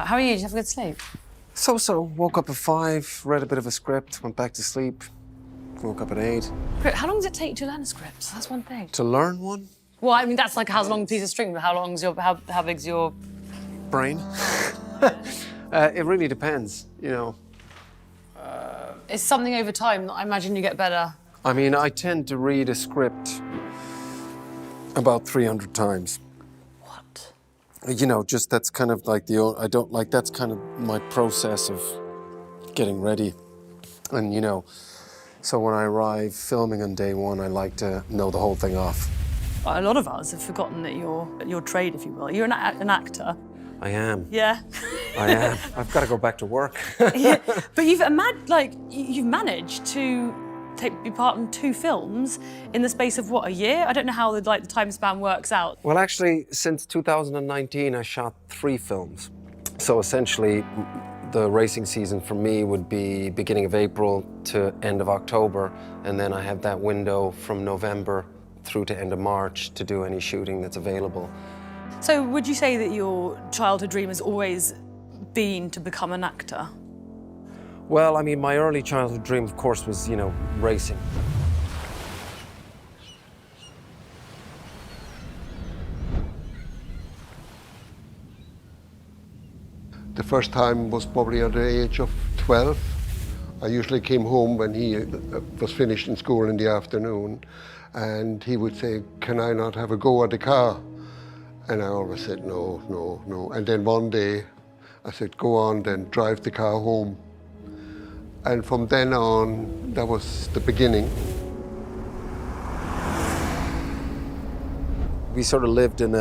How are you? Did you have a good sleep? So. Woke up at 5, read a bit of a script, went back to sleep, woke up at 8. How long does it take to learn a script? That's one thing. To learn one? Well, I mean, that's like how long a piece of string, but how big's your... Brain? It really depends, you know. It's something over time that I imagine you get better. I mean, I tend to read a script about 300 times. What? You know, just that's kind of like that's kind of my process of getting ready. And, you know, so when I arrive filming on day one, I like to know the whole thing off. A lot of us have forgotten that your trade, if you will. You're an actor. I am. Yeah. I am. I've got to go back to work. Yeah, but you've managed to be part in 2 films in the space of, what, a year? I don't know how the time span works out. Well, actually, since 2019, I shot 3 films. So essentially, the racing season for me would be beginning of April to end of October, and then I have that window from November through to end of March to do any shooting that's available. So would you say that your childhood dream has always been to become an actor? Well, I mean, my early childhood dream, of course, was, you know, racing. The first time was probably at the age of 12. I usually came home when he was finished in school in the afternoon, and he would say, "Can I not have a go at the car?" And I always said, no, no, no. And then one day, I said, "Go on, then drive the car home." And from then on, that was the beginning. We sort of lived in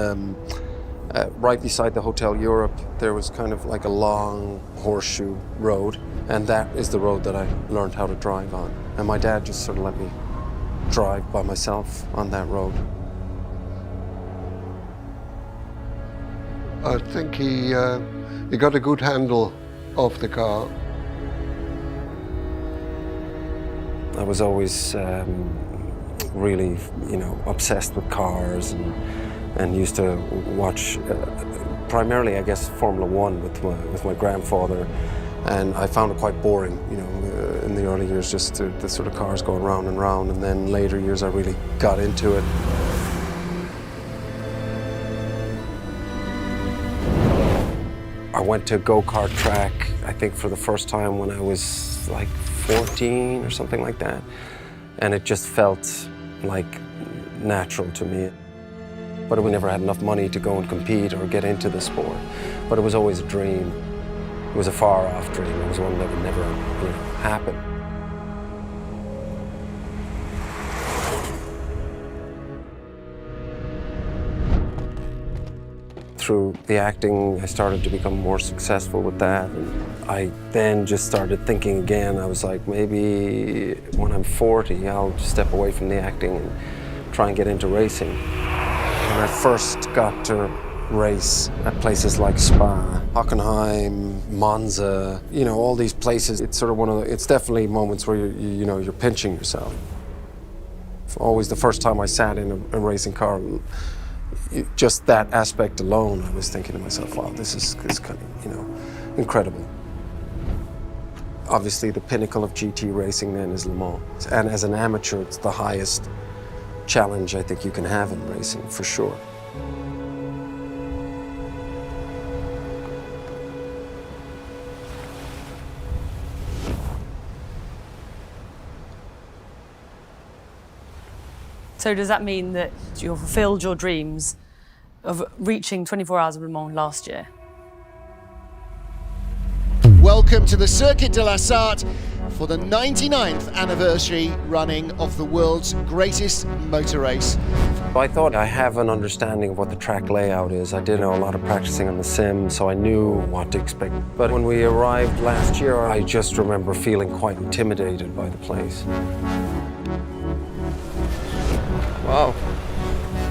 right beside the Hotel Europe. There was kind of like a long horseshoe road, and that is the road that I learned how to drive on. And my dad just sort of let me drive by myself on that road. I think he got a good handle of the car. I was always really, you know, obsessed with cars and used to watch primarily, I guess, Formula One with my grandfather, and I found it quite boring, you know, in the early years, just the sort of cars going round and round, and then later years I really got into it. I went to a go-kart track, I think, for the first time when I was like 14 or something like that, and it just felt like natural to me. But we never had enough money to go and compete or get into the sport. But it was always a dream. It was a far-off dream. It was one that would never, you know, happen. Through the acting, I started to become more successful with that. And I then just started thinking again. I was like, maybe when I'm 40, I'll step away from the acting and try and get into racing. When I first got to race at places like Spa, Hockenheim, Monza, you know, all these places, it's sort of it's definitely moments where you're pinching yourself. Always the first time I sat in a racing car, just that aspect alone, I was thinking to myself, wow, this is kind of, you know, incredible. Obviously, the pinnacle of GT racing then is Le Mans. And as an amateur, it's the highest challenge I think you can have in racing, for sure. So does that mean that you've fulfilled your dreams of reaching 24 hours of Le Mans last year? Welcome to the Circuit de la Sarthe for the 99th anniversary running of the world's greatest motor race. I thought I have an understanding of what the track layout is. I did a lot of practicing on the sim, so I knew what to expect. But when we arrived last year, I just remember feeling quite intimidated by the place. Wow.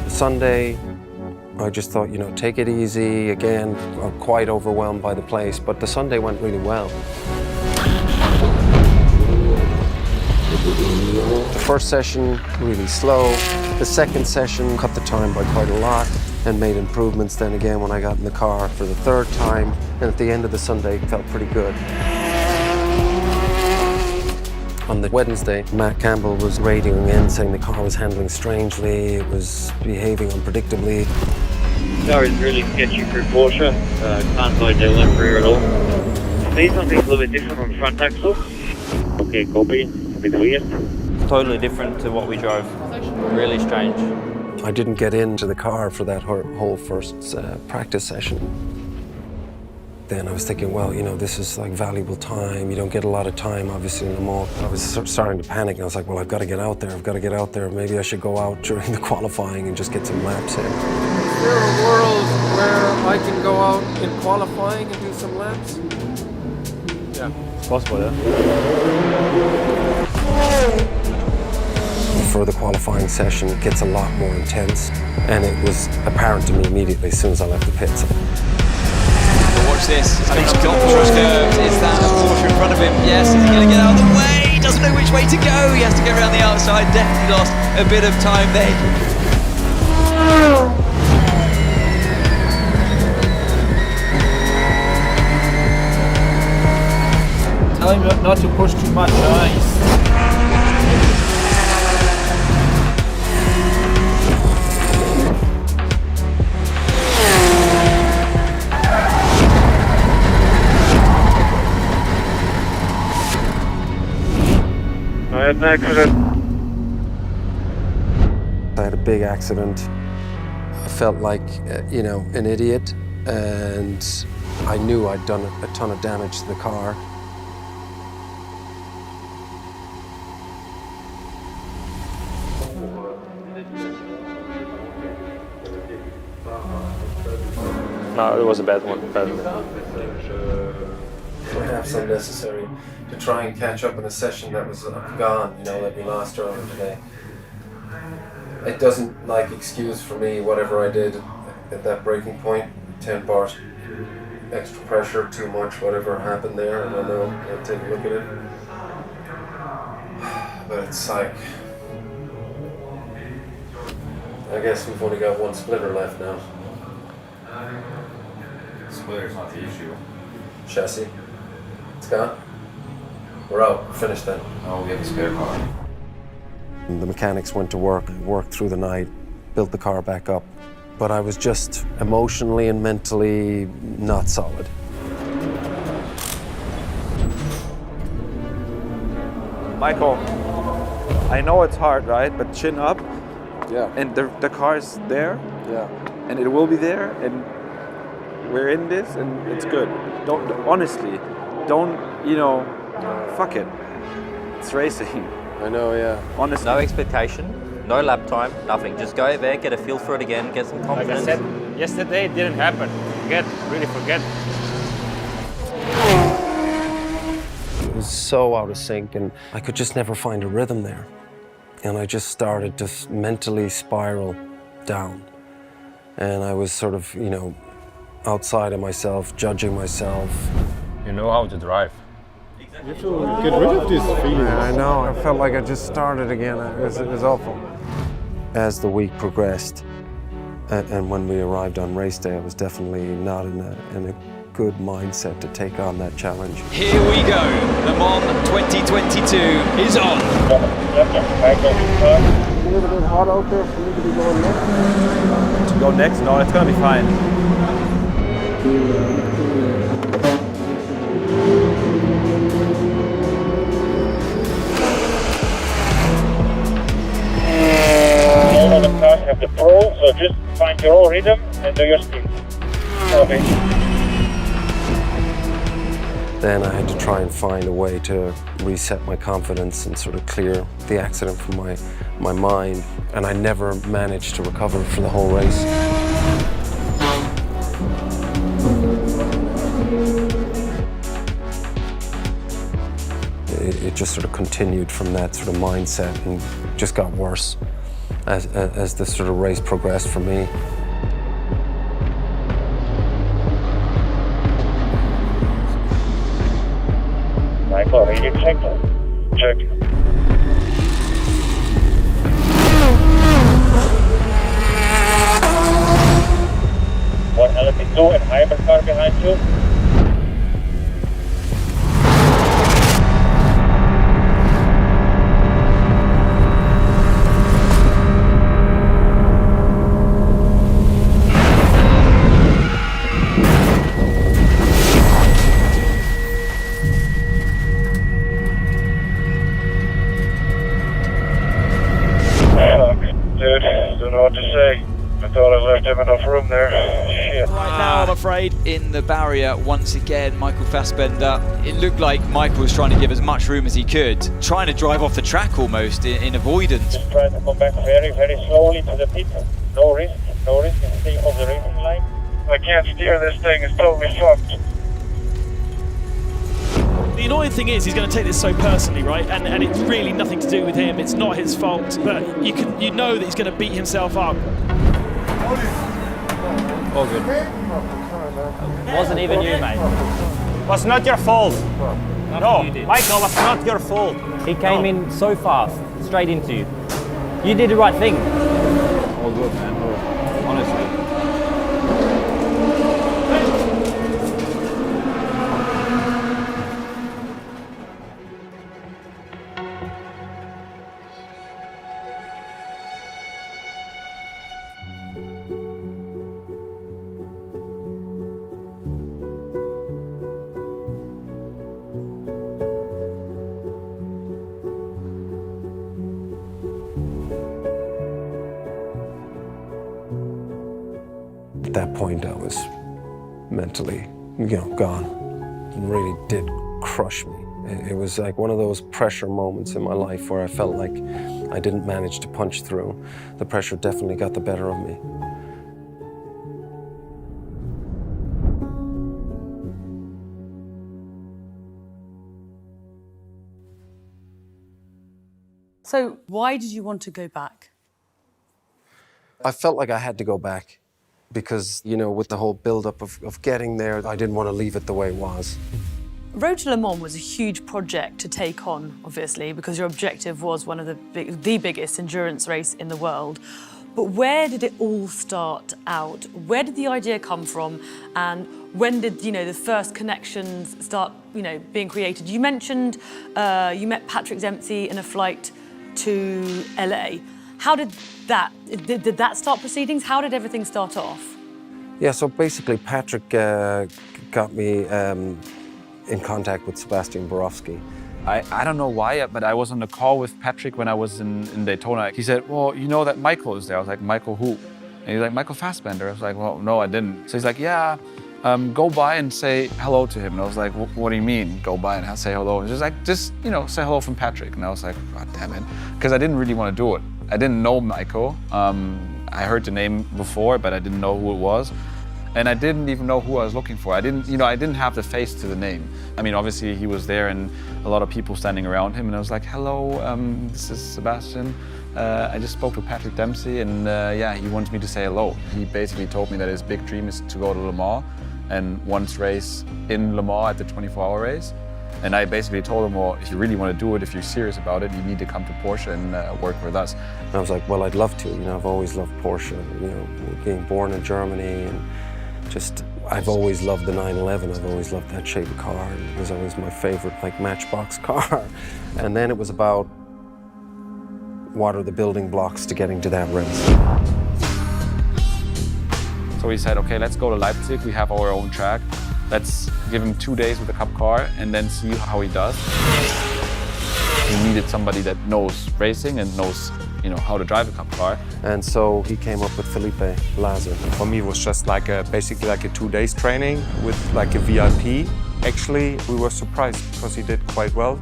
Sunday, I just thought, you know, take it easy. Again, I'm quite overwhelmed by the place, but the Sunday went really well. The first session, really slow. The second session, cut the time by quite a lot. and made improvements then again when I got in the car for the third time, and at the end of the Sunday it felt pretty good. On the Wednesday, Matt Campbell was radioing in saying the car was handling strangely, it was behaving unpredictably. The car is really sketchy for Porsche, can't slide down left rear at all. See something's a little bit different on the front axle. Okay, copy, a bit weird. Totally different to what we drove, really strange. I didn't get into the car for that whole first practice session. Then I was thinking, well, you know, this is like valuable time. You don't get a lot of time, obviously, in the mall. I was starting to panic, and I was like, well, I've got to get out there. I've got to get out there. Maybe I should go out during the qualifying and just get some laps in. Is there a world where I can go out in qualifying and do some laps? Yeah, it's possible, yeah. For the qualifying session, it gets a lot more intense, and it was apparent to me immediately as soon as I left the pits. Watch this, and he's got the cross curves. Is that a Porsche in front of him? Yes, is he going to get out of the way? He doesn't know which way to go. He has to get around the outside. Definitely lost a bit of time there. Tell him not to push too much ice. I had an accident. I had a big accident. I felt like, you know, an idiot, and I knew I'd done a ton of damage to the car. No, it was a bad one. Perhaps unnecessary to try and catch up in a session that was gone, you know, that we lost earlier today. It doesn't excuse for me whatever I did at that breaking point. 10 bars extra pressure, too much, whatever happened there. I don't know. I'll take a look at it. But it's like, I guess we've only got one splitter left now. Splitter's not the issue. Chassis. It's gone. We're out. Finished then. Oh, we have a spare car. And the mechanics went to work, worked through the night, built the car back up. But I was just emotionally and mentally not solid. Michael, I know it's hard, right? But chin up. Yeah. And the car is there. Yeah. And it will be there. And we're in this, and it's good. Honestly, fuck it. It's racing. I know, yeah. Honestly. No expectation, no lap time, nothing. Just go there, get a feel for it again, get some confidence. Like I said, yesterday it didn't happen. Really forget. It was so out of sync, and I could just never find a rhythm there. And I just started to mentally spiral down. And I was sort of, outside of myself, judging myself. You know how to drive. You have to get rid of this feeling. Yeah, I know. I felt like I just started again. It was awful. As the week progressed, and when we arrived on race day, I was definitely not in a good mindset to take on that challenge. Here we go. Le Mans 2022 is on. A little bit hot out there for me to be going next. To go next? No, it's gonna be fine. All of the cars have the Pro, so just find your own rhythm and do your speed. Okay. Then I had to try and find a way to reset my confidence and sort of clear the accident from my mind. And I never managed to recover for the whole race. It just sort of continued from that sort of mindset and just got worse as the sort of race progressed for me. Michael, radio check. Check. know what to say. I thought I left him enough room there. Shit. Right now, I'm afraid, in the barrier once again, Michael Fassbender. It looked like Michael was trying to give as much room as he could, trying to drive off the track almost in avoidance. Just trying to come back very, very slowly to the pit. No risk in staying off the racing line. I can't steer this thing, it's totally fucked. The annoying thing is he's going to take this so personally, right? And it's really nothing to do with him. It's not his fault. But you know that he's going to beat himself up. All good. Wasn't even you, mate. Was not your fault. No, Michael, was not your fault. He came in so fast, straight into you. You did the right thing. All good, man. Honestly. At that point, I was mentally, gone. It really did crush me. It was like one of those pressure moments in my life where I felt like I didn't manage to punch through. The pressure definitely got the better of me. So why did you want to go back? I felt like I had to go back because, with the whole build-up of getting there, I didn't want to leave it the way it was. Road to Le Mans was a huge project to take on, obviously, because your objective was one of the biggest endurance race in the world. But where did it all start out? Where did the idea come from? And when did, the first connections start, being created? You mentioned you met Patrick Dempsey in a flight to LA. How did that start proceedings? How did everything start off? Yeah, so basically Patrick got me in contact with Sebastian Borowski. I don't know why, but I was on the call with Patrick when I was in Daytona. He said, well, you know that Michael is there. I was like, Michael who? And he's like, Michael Fassbender. I was like, well, no, I didn't. So he's like, yeah, go by and say hello to him. And I was like, what do you mean, go by and say hello? And he's like, just, say hello from Patrick. And I was like, God damn it. Because I didn't really want to do it. I didn't know Michael. I heard the name before, but I didn't know who it was. And I didn't even know who I was looking for. I didn't have the face to the name. I mean, obviously he was there and a lot of people standing around him. And I was like, hello, this is Sebastian. I just spoke to Patrick Dempsey and he wanted me to say hello. He basically told me that his big dream is to go to Le Mans and once race in Le Mans at the 24-hour race. And I basically told him, well, if you really want to do it, if you're serious about it, you need to come to Porsche and work with us. And I was like, well, I'd love to. I've always loved Porsche, being born in Germany and I've always loved the 911. I've always loved that shape of car. It was always my favorite, matchbox car. And then it was about what are the building blocks to getting to that race. So we said, okay, let's go to Leipzig. We have our own track. Let's give him 2 days with a Cup car and then see how he does. He needed somebody that knows racing and knows, how to drive a Cup car. And so he came up with Felipe Lazar. For me, it was just basically a 2 days training with a VIP. Actually, we were surprised because he did quite well.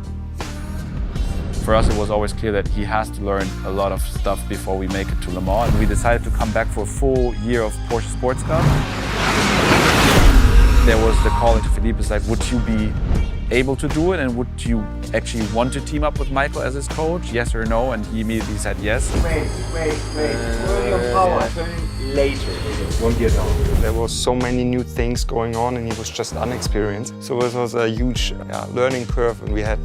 For us, it was always clear that he has to learn a lot of stuff before we make it to Le Mans. And we decided to come back for a full year of Porsche Sports Cup. There was the call into Felipe, it's like, would you be able to do it? And would you actually want to team up with Michael as his coach? Yes or no? And he immediately said yes. Wait. Turning power. Turning later. 1 year down. There was so many new things going on and he was just unexperienced. So it was a huge learning curve and we had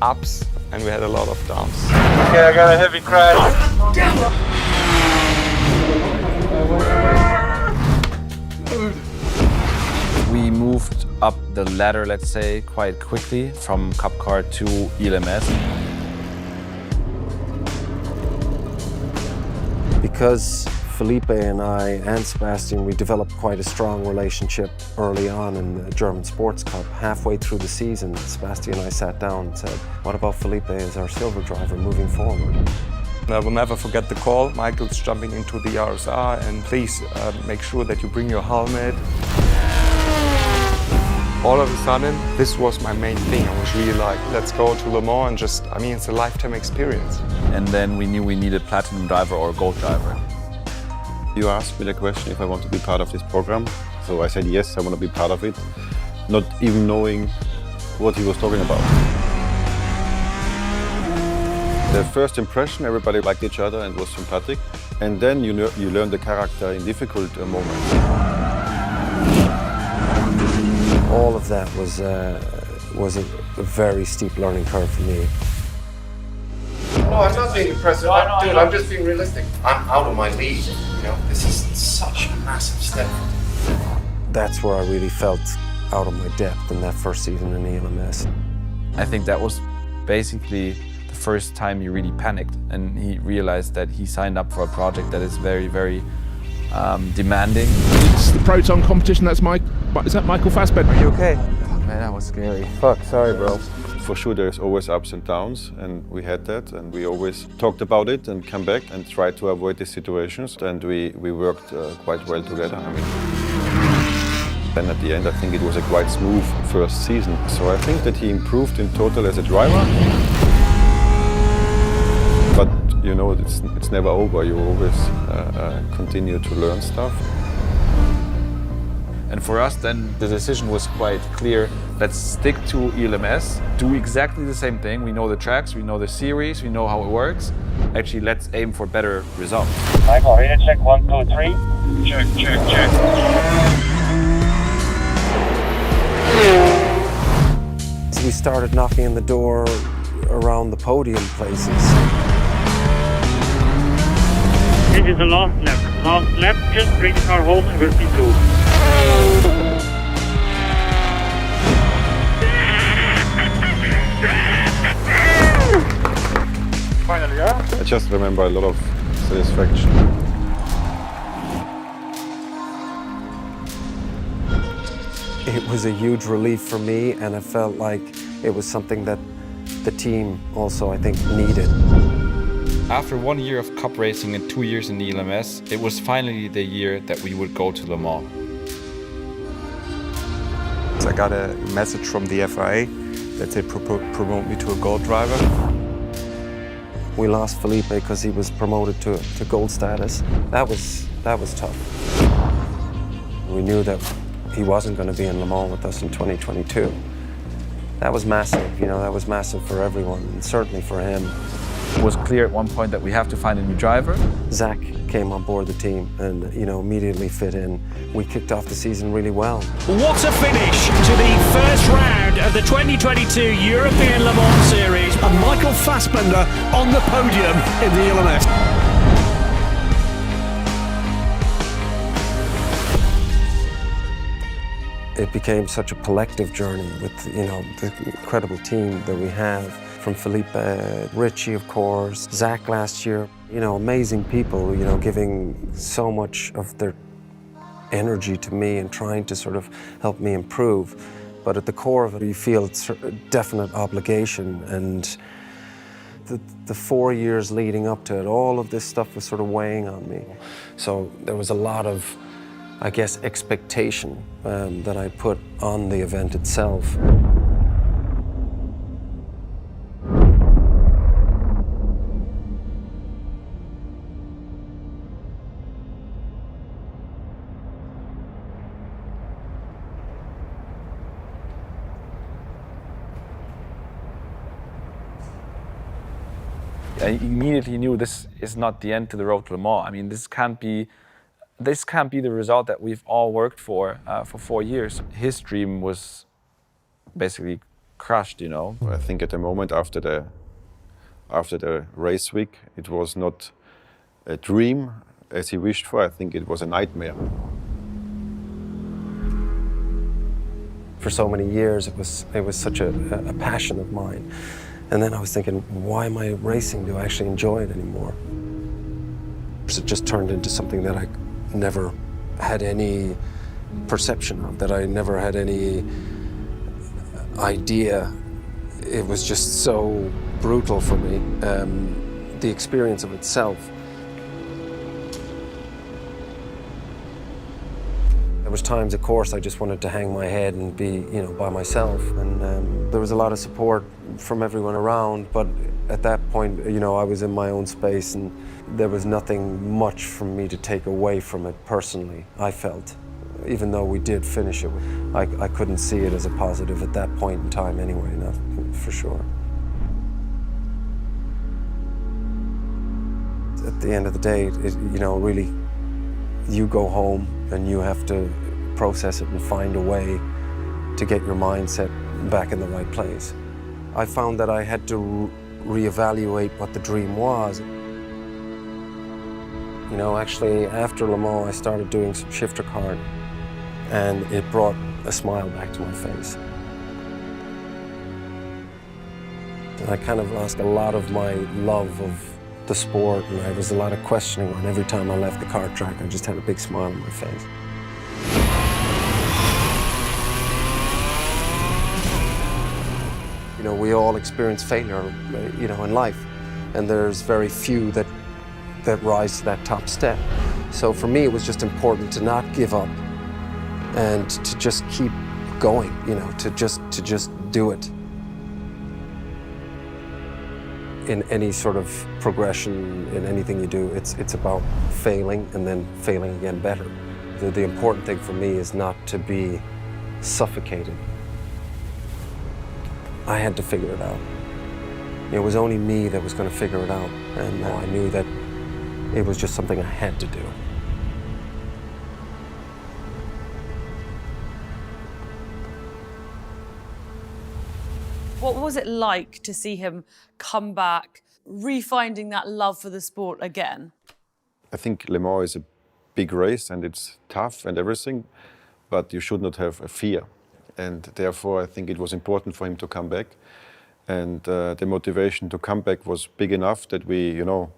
ups and we had a lot of downs. Okay, I got a heavy crash. We moved up the ladder, let's say, quite quickly from Cup Car to ELMS. Because Felipe and I and Sebastian, we developed quite a strong relationship early on in the German Sports Cup. Halfway through the season, Sebastian and I sat down and said, what about Felipe as our silver driver moving forward? I will never forget the call. Michael's jumping into the RSR, and please make sure that you bring your helmet. All of a sudden, this was my main thing. I was really like, let's go to Le Mans and just, I mean, it's a lifetime experience. And then we knew we needed platinum driver or gold driver. You asked me the question if I want to be part of this program. So I said yes, I want to be part of it, not even knowing what he was talking about. The first impression, everybody liked each other and was sympathetic. And then you learn the character in difficult moments. All of that was a very steep learning curve for me. No, I'm not being impressive. Dude, I'm just being realistic. I'm out of my league, you know? This is such a massive step. That's where I really felt out of my depth in that first season in the ELMS. I think that was basically the first time he really panicked, and he realized that he signed up for a project that is very, very demanding. It's the Proton competition. Is that Michael Fassbender? Are you okay? Oh, man, that was scary. Fuck, sorry, bro. For sure, there's always ups and downs, and we had that, and we always talked about it and come back and tried to avoid these situations, and we worked quite well together. I mean, then at the end, I think it was a quite smooth first season. So I think that he improved in total as a driver. But you know, it's never over. You always continue to learn stuff. And for us, then the decision was quite clear. Let's stick to ELMS, do exactly the same thing. We know the tracks, we know the series, we know how it works. Actually, let's aim for better results. Michael, ready to check 1, 2, 3. Check, check, check. So we started knocking on the door around the podium places. This is the last lap. Last lap, just bring the car home and we'll be two. Finally, yeah? I just remember a lot of satisfaction. It was a huge relief for me, and I felt like it was something that the team also, I think, needed. After 1 year of cup racing and 2 years in the ELMS, it was finally the year that we would go to Le Mans. I got a message from the FIA that they promote me to a gold driver. We lost Felipe because he was promoted to gold status. That was tough. We knew that he wasn't going to be in Le Mans with us in 2022. That was massive, you know, that was massive for everyone, and certainly for him. It was clear at one point that we have to find a new driver. Zach came on board the team and, you know, immediately fit in. We kicked off the season really well. What a finish to the first round of the 2022 European Le Mans Series. And Michael Fassbender on the podium in the ELMS. It became such a collective journey with, you know, the incredible team that we have. From Felipe, Richie, of course, Zach last year. You know, amazing people, you know, giving so much of their energy to me and trying to sort of help me improve. But at the core of it, you feel a definite obligation. And the 4 years leading up to it, all of this stuff was sort of weighing on me. So there was a lot of, I guess, expectation that I put on the event itself. I immediately knew this is not the end to the road to Le Mans. I mean, this can't be the result that we've all worked for 4 years. His dream was basically crushed, you know. I think at the moment after the race week, it was not a dream as he wished for. I think it was a nightmare. For so many years, it was such a passion of mine. And then I was thinking, why am I racing? Do I actually enjoy it anymore? So it just turned into something that I never had any perception of, that I never had any idea. It was just so brutal for me the experience of itself. There was times, of course, I just wanted to hang my head and be, you know, by myself. And there was a lot of support from everyone around, but at that point, you know, I was in my own space and there was nothing much from me to take away from it personally, I felt. Even though we did finish it, I couldn't see it as a positive at that point in time anyway, not for sure. At the end of the day, you know, really, you go home and you have to process it and find a way to get your mindset back in the right place. I found that I had to reevaluate what the dream was. You know, actually, after Le Mans, I started doing some shifter kart, and it brought a smile back to my face. I kind of lost a lot of my love of the sport, and there was a lot of questioning, and every time I left the kart track, I just had a big smile on my face. You know, we all experience failure, you know, in life, and there's very few that rise to that top step. So for me, it was just important to not give up and to just keep going, you know, to just do it. In any sort of progression, in anything you do, it's about failing and then failing again better. The important thing for me is not to be suffocated. I had to figure it out. It was only me that was going to figure it out, and I knew that it was just something I had to do. What was it like to see him come back, refinding that love for the sport again? I think Le Mans is a big race and it's tough and everything, but you should not have a fear. And therefore, I think it was important for him to come back. And the motivation to come back was big enough that we, you know,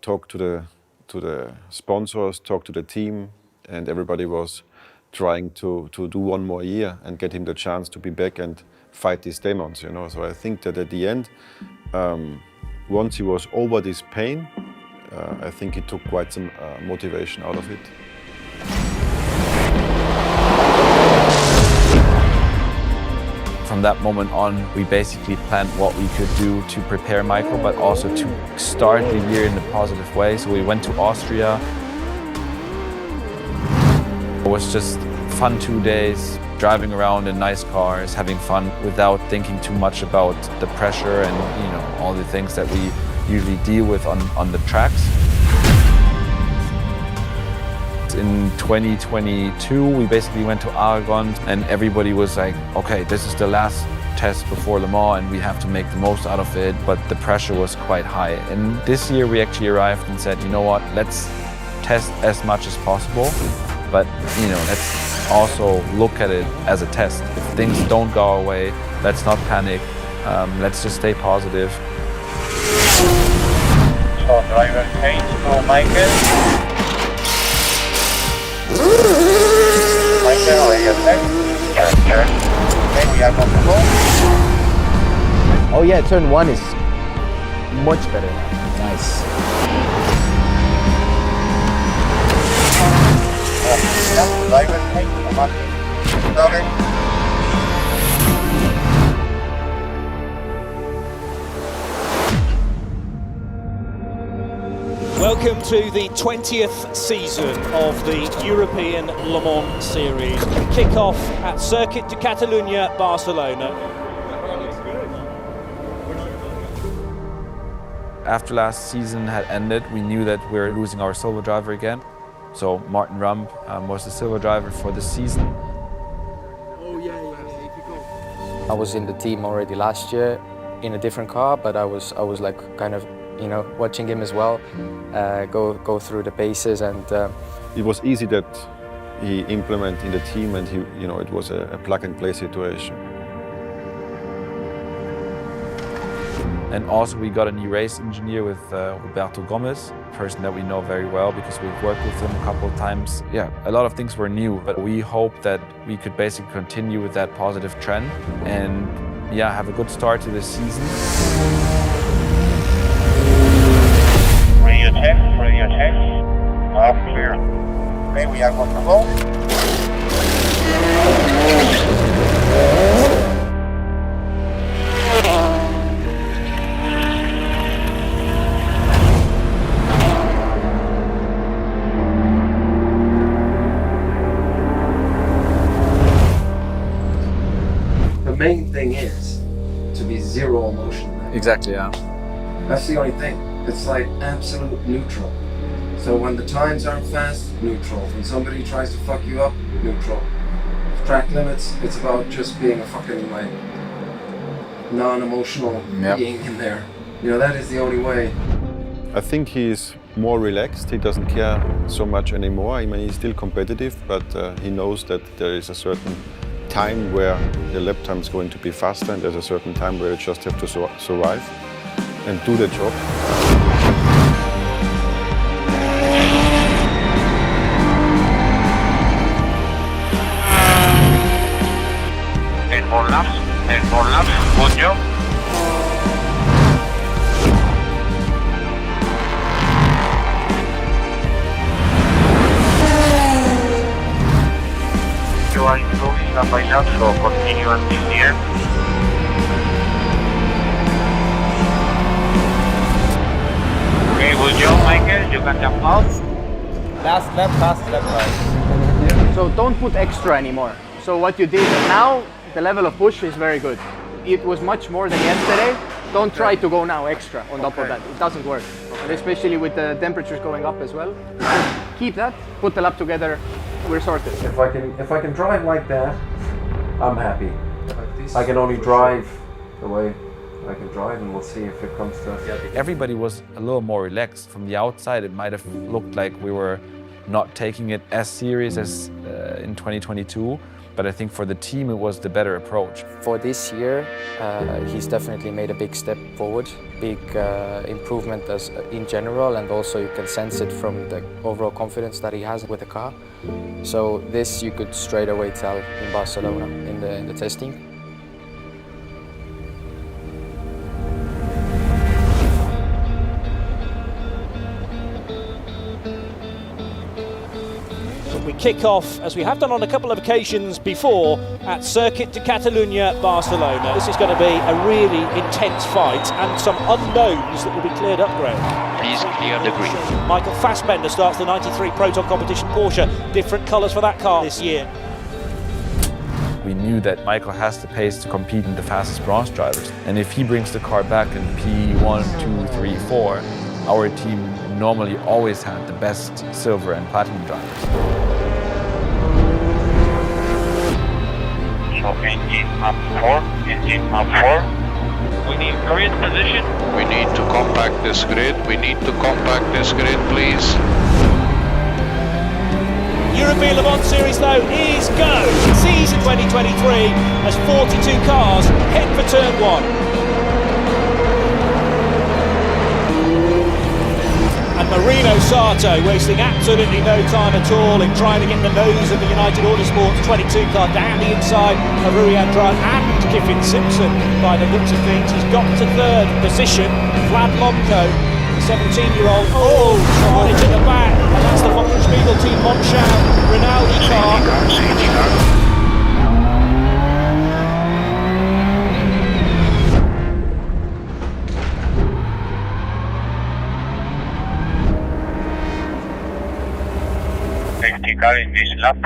talked to the sponsors, talked to the team, and everybody was trying to do one more year and get him the chance to be back and fight these demons, you know. So I think that at the end, once he was over this pain, I think he took quite some motivation out of it. From that moment on, we basically planned what we could do to prepare Michael, but also to start the year in a positive way. So we went to Austria. It was just fun 2 days, driving around in nice cars, having fun without thinking too much about the pressure and, you know, all the things that we usually deal with on the tracks. In 2022, we basically went to Aragon and everybody was like, okay, this is the last test before Le Mans and we have to make the most out of it, but the pressure was quite high. And this year we actually arrived and said, you know what, let's test as much as possible, but, you know, let's also look at it as a test. If things don't go our way, let's not panic, let's just stay positive. So driver change for Michael. Michael, are you okay? Yeah, turn. Okay, we are comfortable. Oh yeah, turn 1 is much better now. Nice. Driver change for Michael. Sorry. Welcome to the 20th season of the European Le Mans Series. Kick-off at Circuit de Catalunya, Barcelona. After last season had ended, we knew that we were losing our silver driver again. So Martin Rump was the silver driver for this season. I was in the team already last year in a different car, but I was like kind of, you know, watching him as well, go through the paces, and it was easy that he implemented in the team, and he, you know, it was a plug-and-play situation. And also we got a new race engineer with Roberto Gomez, a person that we know very well because we've worked with him a couple of times. Yeah, a lot of things were new, but we hope that we could basically continue with that positive trend and, yeah, have a good start to this season. Okay, we are good to go. The main thing is to be zero emotion. Exactly, yeah. That's the only thing. It's like absolute neutral. So when the times aren't fast, neutral. When somebody tries to fuck you up, neutral. Track limits, it's about just being a fucking like non-emotional being in there. You know, that is the only way. I think he's more relaxed. He doesn't care so much anymore. I mean, he's still competitive, but he knows that there is a certain time where the lap time is going to be faster, and there's a certain time where you just have to survive and do the job. 10 more laps, good job. You are improving lap by lap, so continue until the end. Okay, good job, Michael, you can jump out. Last lap, right. So don't put extra anymore. So what you did now, the level of push is very good. It was much more than yesterday. Don't try to go now extra on top of that. It doesn't work. And especially with the temperatures going up as well. Just keep that, put the lap together, we're sorted. If I can drive like that, I'm happy. I can only drive the way I can drive, and we'll see if it comes to us. Everybody was a little more relaxed. From the outside, it might have looked like we were not taking it as serious as in 2022. But I think for the team, it was the better approach. For this year, he's definitely made a big step forward, big improvement as in general, and also you can sense it from the overall confidence that he has with the car. So this you could straight away tell in Barcelona in the testing. We kick off, as we have done on a couple of occasions before, at Circuit de Catalunya, Barcelona. This is going to be a really intense fight and some unknowns that will be cleared up, Graham. Please clear the green. Michael Fassbender starts the 93 Proton Competition Porsche. Different colours for that car this year. We knew that Michael has the pace to compete in the fastest bronze drivers. And if he brings the car back in P1, 2, 3, 4, our team normally always had the best silver and platinum drivers. So engine up 4, engine up 4. We need grid position. We need to compact this grid. We need to compact this grid, please. European Le Mans Series though is go. Season 2023 as 42 cars head for turn 1. And Marino Sato wasting absolutely no time at all in trying to get the nose of the United Autosports 22 car down the inside of Rui Andrade and Kiffin Simpson. By the looks of things, he's got to third position. Vlad Lomko, the 17-year-old, carnage at the back, and that's the Wochenspiegel Team Monschau Rinaldi car. Safety car in this lap.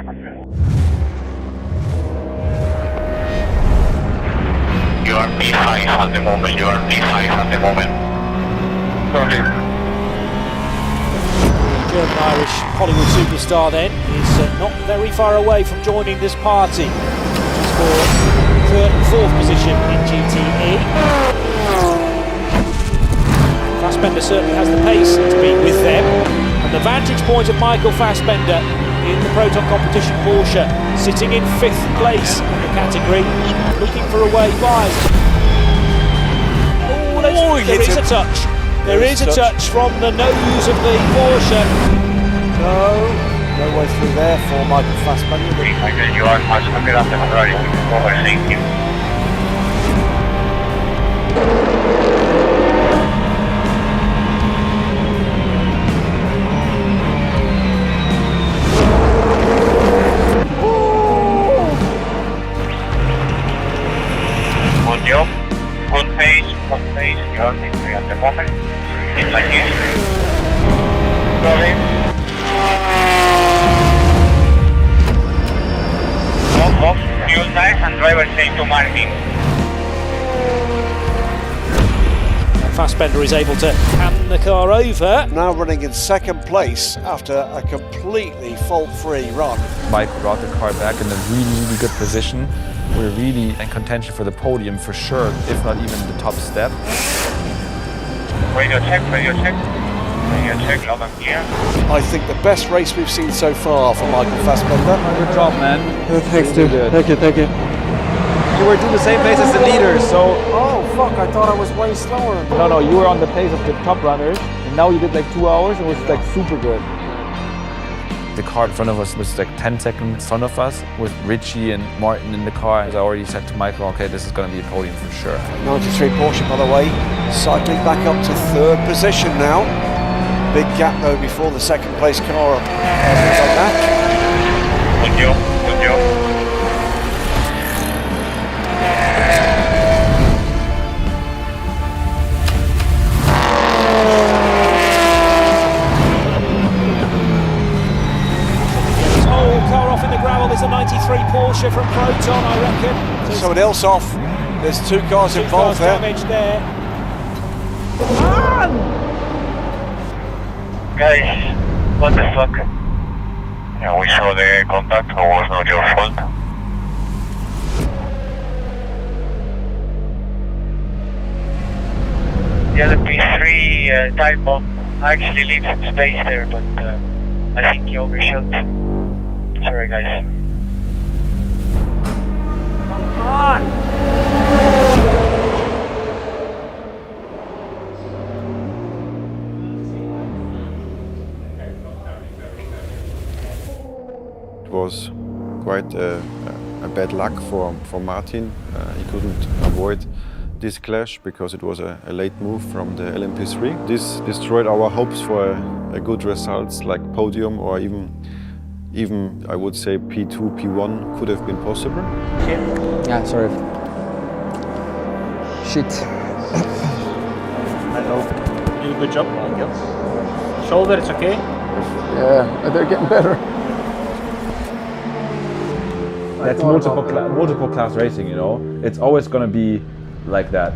You are P5 at the moment, you are P5 at the moment. Sorry. German-Irish Hollywood superstar then is not very far away from joining this party, which is for third and fourth position in GTE. Fassbender certainly has the pace to be with them. And the vantage point of Michael Fassbender in the Proton Competition Porsche, sitting in 5th place in the category, looking for away buys. There is a touch. There is a touch from the nose of the Porsche. No way through there for Michael Fassbender. Michael, you are much quicker after Ferrari. Thank you. It's like this. Rolling. Off, fuel size and driver saying to Martin. Fassbender is able to hand the car over. Now running in second place after a completely fault-free run. Mike brought the car back in a really good position. We're really in contention for the podium for sure, if not even the top step. Radio check, radio check. Radio check, loud and clear. I think the best race we've seen so far from Michael Fassbender. Good job, man. Thanks, dude. Thank you, thank you. You were doing the same pace as the leaders, so... Oh, fuck, I thought I was way slower. No, you were on the pace of the top runners, and now you did like 2 hours, and it was like super good. The car in front of us was like 10 seconds in front of us, with Richie and Martin in the car. As I already said to Michael, okay, this is going to be a podium for sure. 93 Porsche, by the way, cycling back up to third position now. Big gap though before the second place car on that. Good job, good job. There's a 93 Porsche from Proton, I reckon. Someone else off. There's 2 cars involved there. Damaged there. Guys, what the fuck? Yeah, we saw the contact, it was not your fault. The other P3 type bomb actually leaves some space there, but I think he overshot. Sorry guys. Come on! It was quite a bad luck for Martin. He couldn't avoid this clash because it was a late move from the LMP3. This destroyed our hopes for a good results like podium or even I would say P2, P1 could have been possible. Yeah, sorry. Shit. Hello. You did a good job. Thank you. Shoulder, it's okay? Yeah, they're getting better. That's multiple class racing, you know? It's always going to be like that.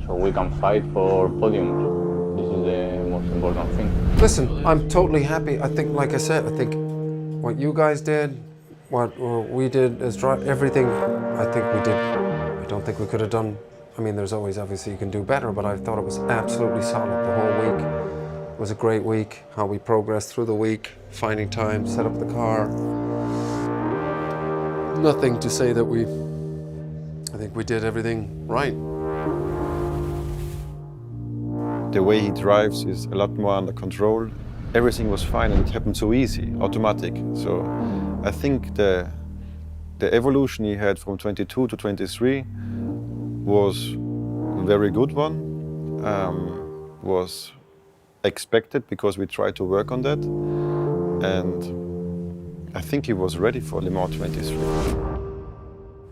So we can fight for podium. This is the most important thing. Listen, I'm totally happy. I think, like I said, I think what you guys did, what we did as everything, I think we did. I don't think we could have done, I mean, there's always, obviously, you can do better, but I thought it was absolutely solid the whole week. It was a great week, how we progressed through the week, finding time, set up the car. Nothing to say that I think we did everything right. The way he drives is a lot more under control. Everything was fine and it happened so easy, automatic. So I think the evolution he had from 22 to 23 was a very good one, was expected because we tried to work on that. And I think he was ready for Le Mans 23.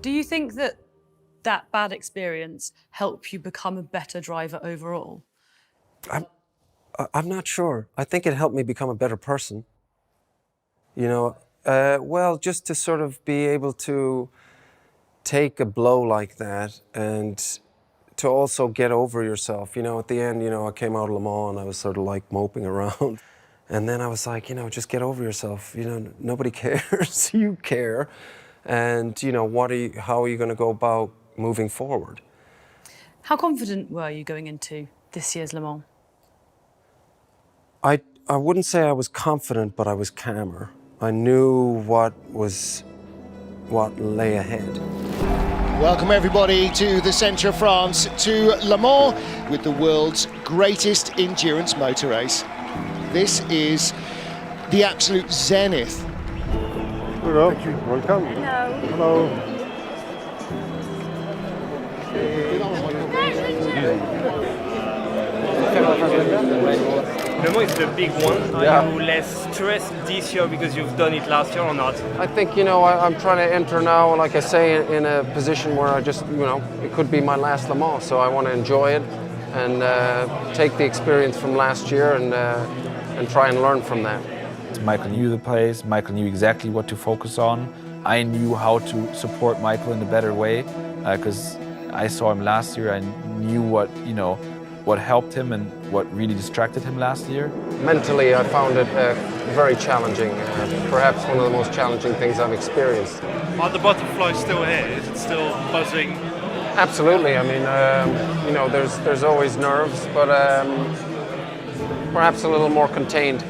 Do you think that bad experience helped you become a better driver overall? I'm not sure. I think it helped me become a better person. You know, well, just to sort of be able to take a blow like that and to also get over yourself. You know, at the end, you know, I came out of Le Mans and I was sort of like moping around. And then I was like, you know, just get over yourself. You know, nobody cares. You care. And, you know, how are you going to go about moving forward? How confident were you going into this year's Le Mans? I wouldn't say I was confident, but I was calmer. I knew what lay ahead. Welcome everybody to the centre of France, to Le Mans, with the world's greatest endurance motor race. This is the absolute zenith. Hello, welcome. Hello. Hello. Le Mans is the big one. Are you less stressed this year because you've done it last year or not? I think, you know, I'm trying to enter now, like I say, in a position where I just, you know, it could be my last Le Mans, so I want to enjoy it. and take the experience from last year and try and learn from that. Michael knew the place, Michael knew exactly what to focus on. I knew how to support Michael in a better way because I saw him last year. I knew what helped him and what really distracted him last year. Mentally, I found it very challenging, perhaps one of the most challenging things I've experienced. Are the butterflies still here? Is it still buzzing? Absolutely. I mean, there's always nerves, but perhaps a little more contained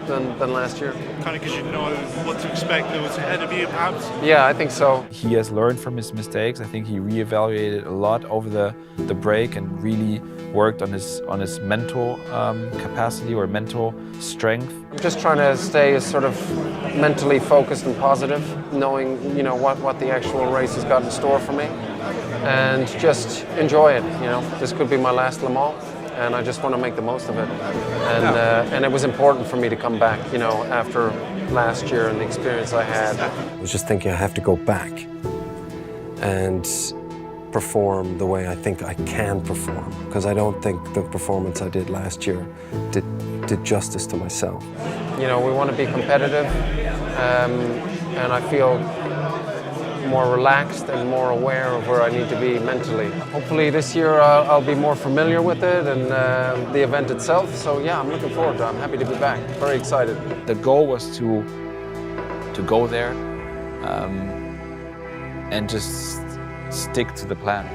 than last year. Kind of because you know what to expect that was ahead of you, perhaps? Yeah, I think so. He has learned from his mistakes. I think he reevaluated a lot over the break and really worked on his mental capacity or mental strength. I'm just trying to stay sort of mentally focused and positive, knowing what the actual race has got in store for me, and just enjoy it. This could be my last Le Mans, and I just want to make the most of it. And it was important for me to come back, after last year and the experience I had. I was just thinking I have to go back and perform the way I think I can perform, because I don't think the performance I did last year did justice to myself. We want to be competitive, and I feel more relaxed and more aware of where I need to be mentally. Hopefully this year I'll be more familiar with it and the event itself. So yeah, I'm looking forward to it. I'm happy to be back. Very excited. The goal was to go there and just stick to the plan.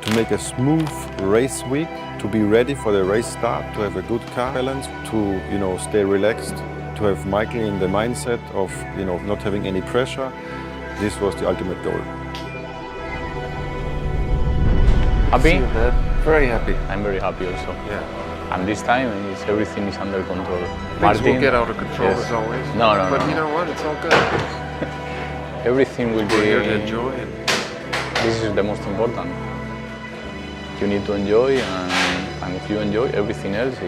To make a smooth race week, to be ready for the race start, to have a good car balance, to stay relaxed, to have Michael in the mindset of not having any pressure. This was the ultimate goal. Happy? Very happy. I'm very happy also. Yeah. And this time everything is under control. Things will get out of control as always. No. But you know what? It's all good. Everything will be. We're here to enjoy it. This is the most important. You need to enjoy, and if you enjoy, everything else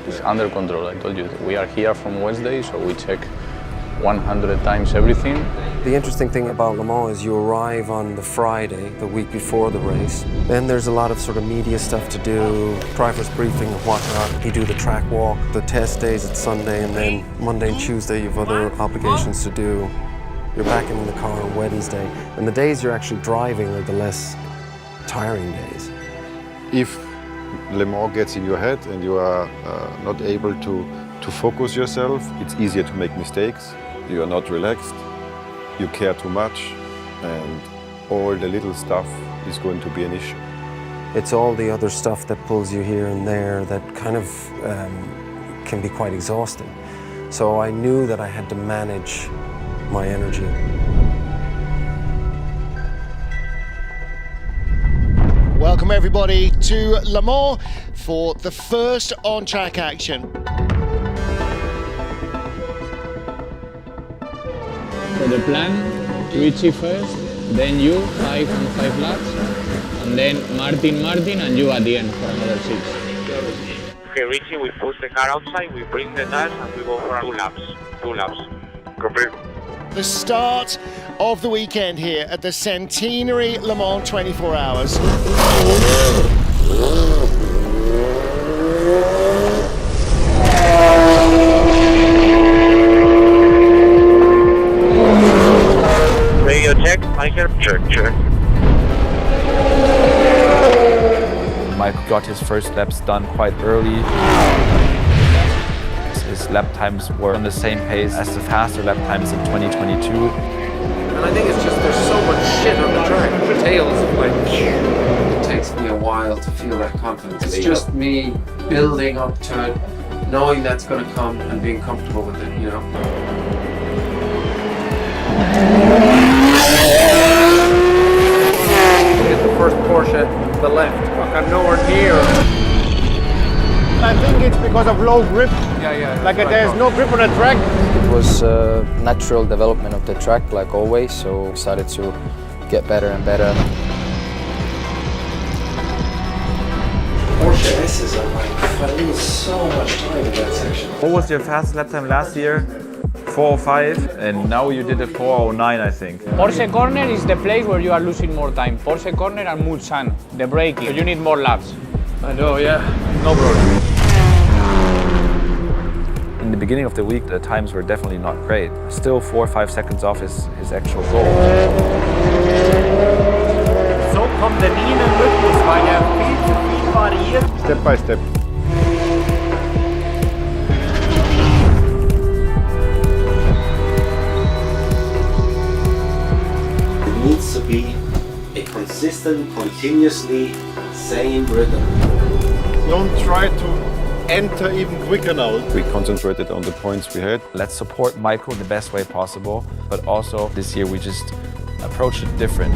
is under control. I told you, we are here from Wednesday, so we check 100 times everything. The interesting thing about Le Mans is you arrive on the Friday, the week before the race. Then there's a lot of sort of media stuff to do, driver's briefing and whatnot. You do the track walk, the test days it's Sunday, and then Monday and Tuesday you have other obligations to do. You're back in the car on Wednesday, and the days you're actually driving are the less tiring days. If Le Mans gets in your head and you are not able to focus yourself, it's easier to make mistakes. You are not relaxed, you care too much, and all the little stuff is going to be an issue. It's all the other stuff that pulls you here and there that kind of can be quite exhausting. So I knew that I had to manage my energy. Welcome everybody to Le Mans for the first on-track action. So the plan, Richie first, then you, 5 and 5 laps, and then Martin, and you at the end for another 6. Okay, Richie, we push the car outside, we bring the tires, and we go for 2 laps. 2 laps. Copy. The start of the weekend here at the Centenary Le Mans 24 Hours. Radio check, Michael, check. Michael got his first laps done quite early. His lap times were on the same pace as the faster lap times in 2022. And I think it's just there's so much shit on the track. The tails, it takes me a while to feel that confidence. It's just me building up to it, knowing that's going to come and being comfortable with it, Look at the first Porsche to the left. I'm nowhere near. I think it's because of low grip. Like there's no grip on the track. It was natural development of the track, like always, so we started to get better and better. Porsche S's are like but I lose so much time in that section. What was your fastest lap time last year? 4:05, and now you did a 4:09, I think. Porsche corner is the place where you are losing more time. Porsche corner and Mulsanne, the braking. So you need more laps. I know, yeah. No problem. In the beginning of the week, the times were definitely not great. Still 4 or 5 seconds off his actual goal. So kommt der nie in den Rhythmus, weil er viel zu viel variiert. Step by step. It needs to be a consistent, continuously same rhythm. Don't try to enter even quicker now. We concentrated on the points we had. Let's support Michael in the best way possible, but also this year we just approached it different.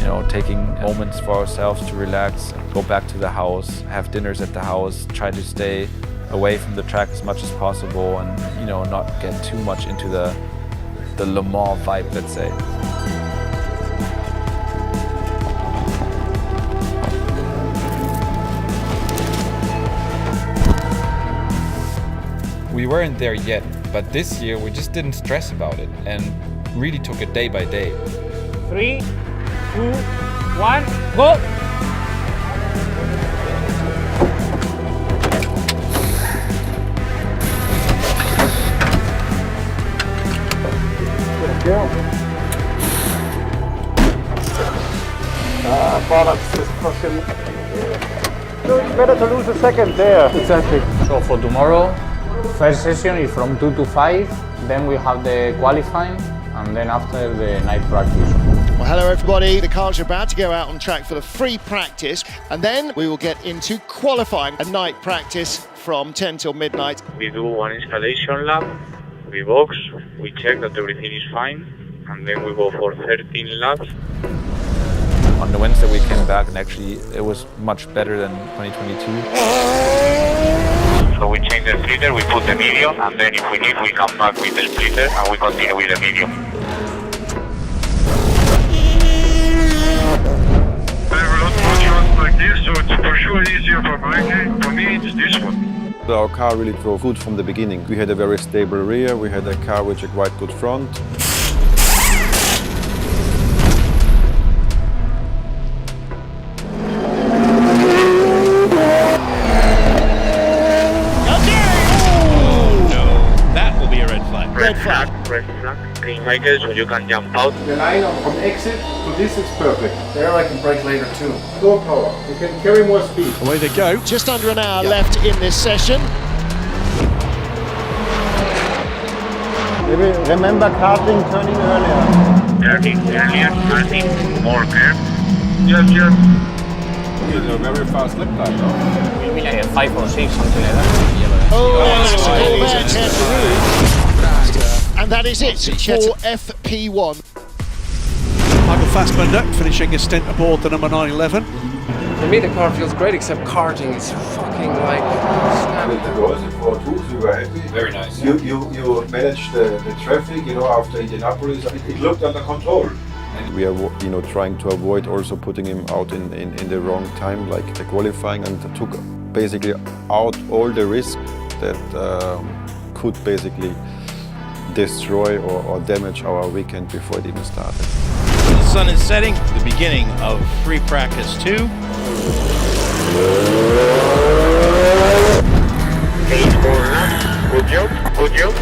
You know, taking moments for ourselves to relax, go back to the house, have dinners at the house, try to stay away from the track as much as possible, and you know, not get too much into the Le Mans vibe, let's say. We weren't there yet, but this year we just didn't stress about it and really took it day by day. 3, 2, 1, go! Balance is pushing. So it's better to lose a second there. Exactly. So for tomorrow, first session is from 2 to 5, then we have the qualifying, and then after the night practice. Well, hello everybody. The cars are about to go out on track for the free practice, and then we will get into qualifying, a night practice from 10 till midnight. We do one installation lap, we box, we check that everything is fine, and then we go for 13 laps. On the Wednesday we came back and actually it was much better than 2022. So we change the splitter, we put the medium, and then if we need we come back with the splitter and we continue with the medium. I have a lot more trust like this, so it's for sure easier for Mikey. For me, it's this one. Our car really drove good from the beginning. We had a very stable rear, we had a car with a quite good front. Red flag. Red flag. Green Michael, so you can jump out. The line from exit to this is perfect. There I can brake later too. More power. You can carry more speed. Away they go. Just under an hour left in this session. Maybe remember karting turning earlier. Turning earlier, turning more curve. Yes. You had a very fast lap time, no? Maybe like a 5 or 6, something like that. And that is it for FP1. Michael Fassbender finishing his stint aboard the number 911. For me the car feels great, except karting is fucking like With the goals in 4-2, we were happy. Very nice. You managed the traffic, you know, after Indianapolis. It looked under control. We are, you know, trying to avoid also putting him out in the wrong time, like the qualifying, and took basically out all the risk that could basically destroy or damage our weekend before it even started. The sun is setting, the beginning of free practice 2. Good job, good job.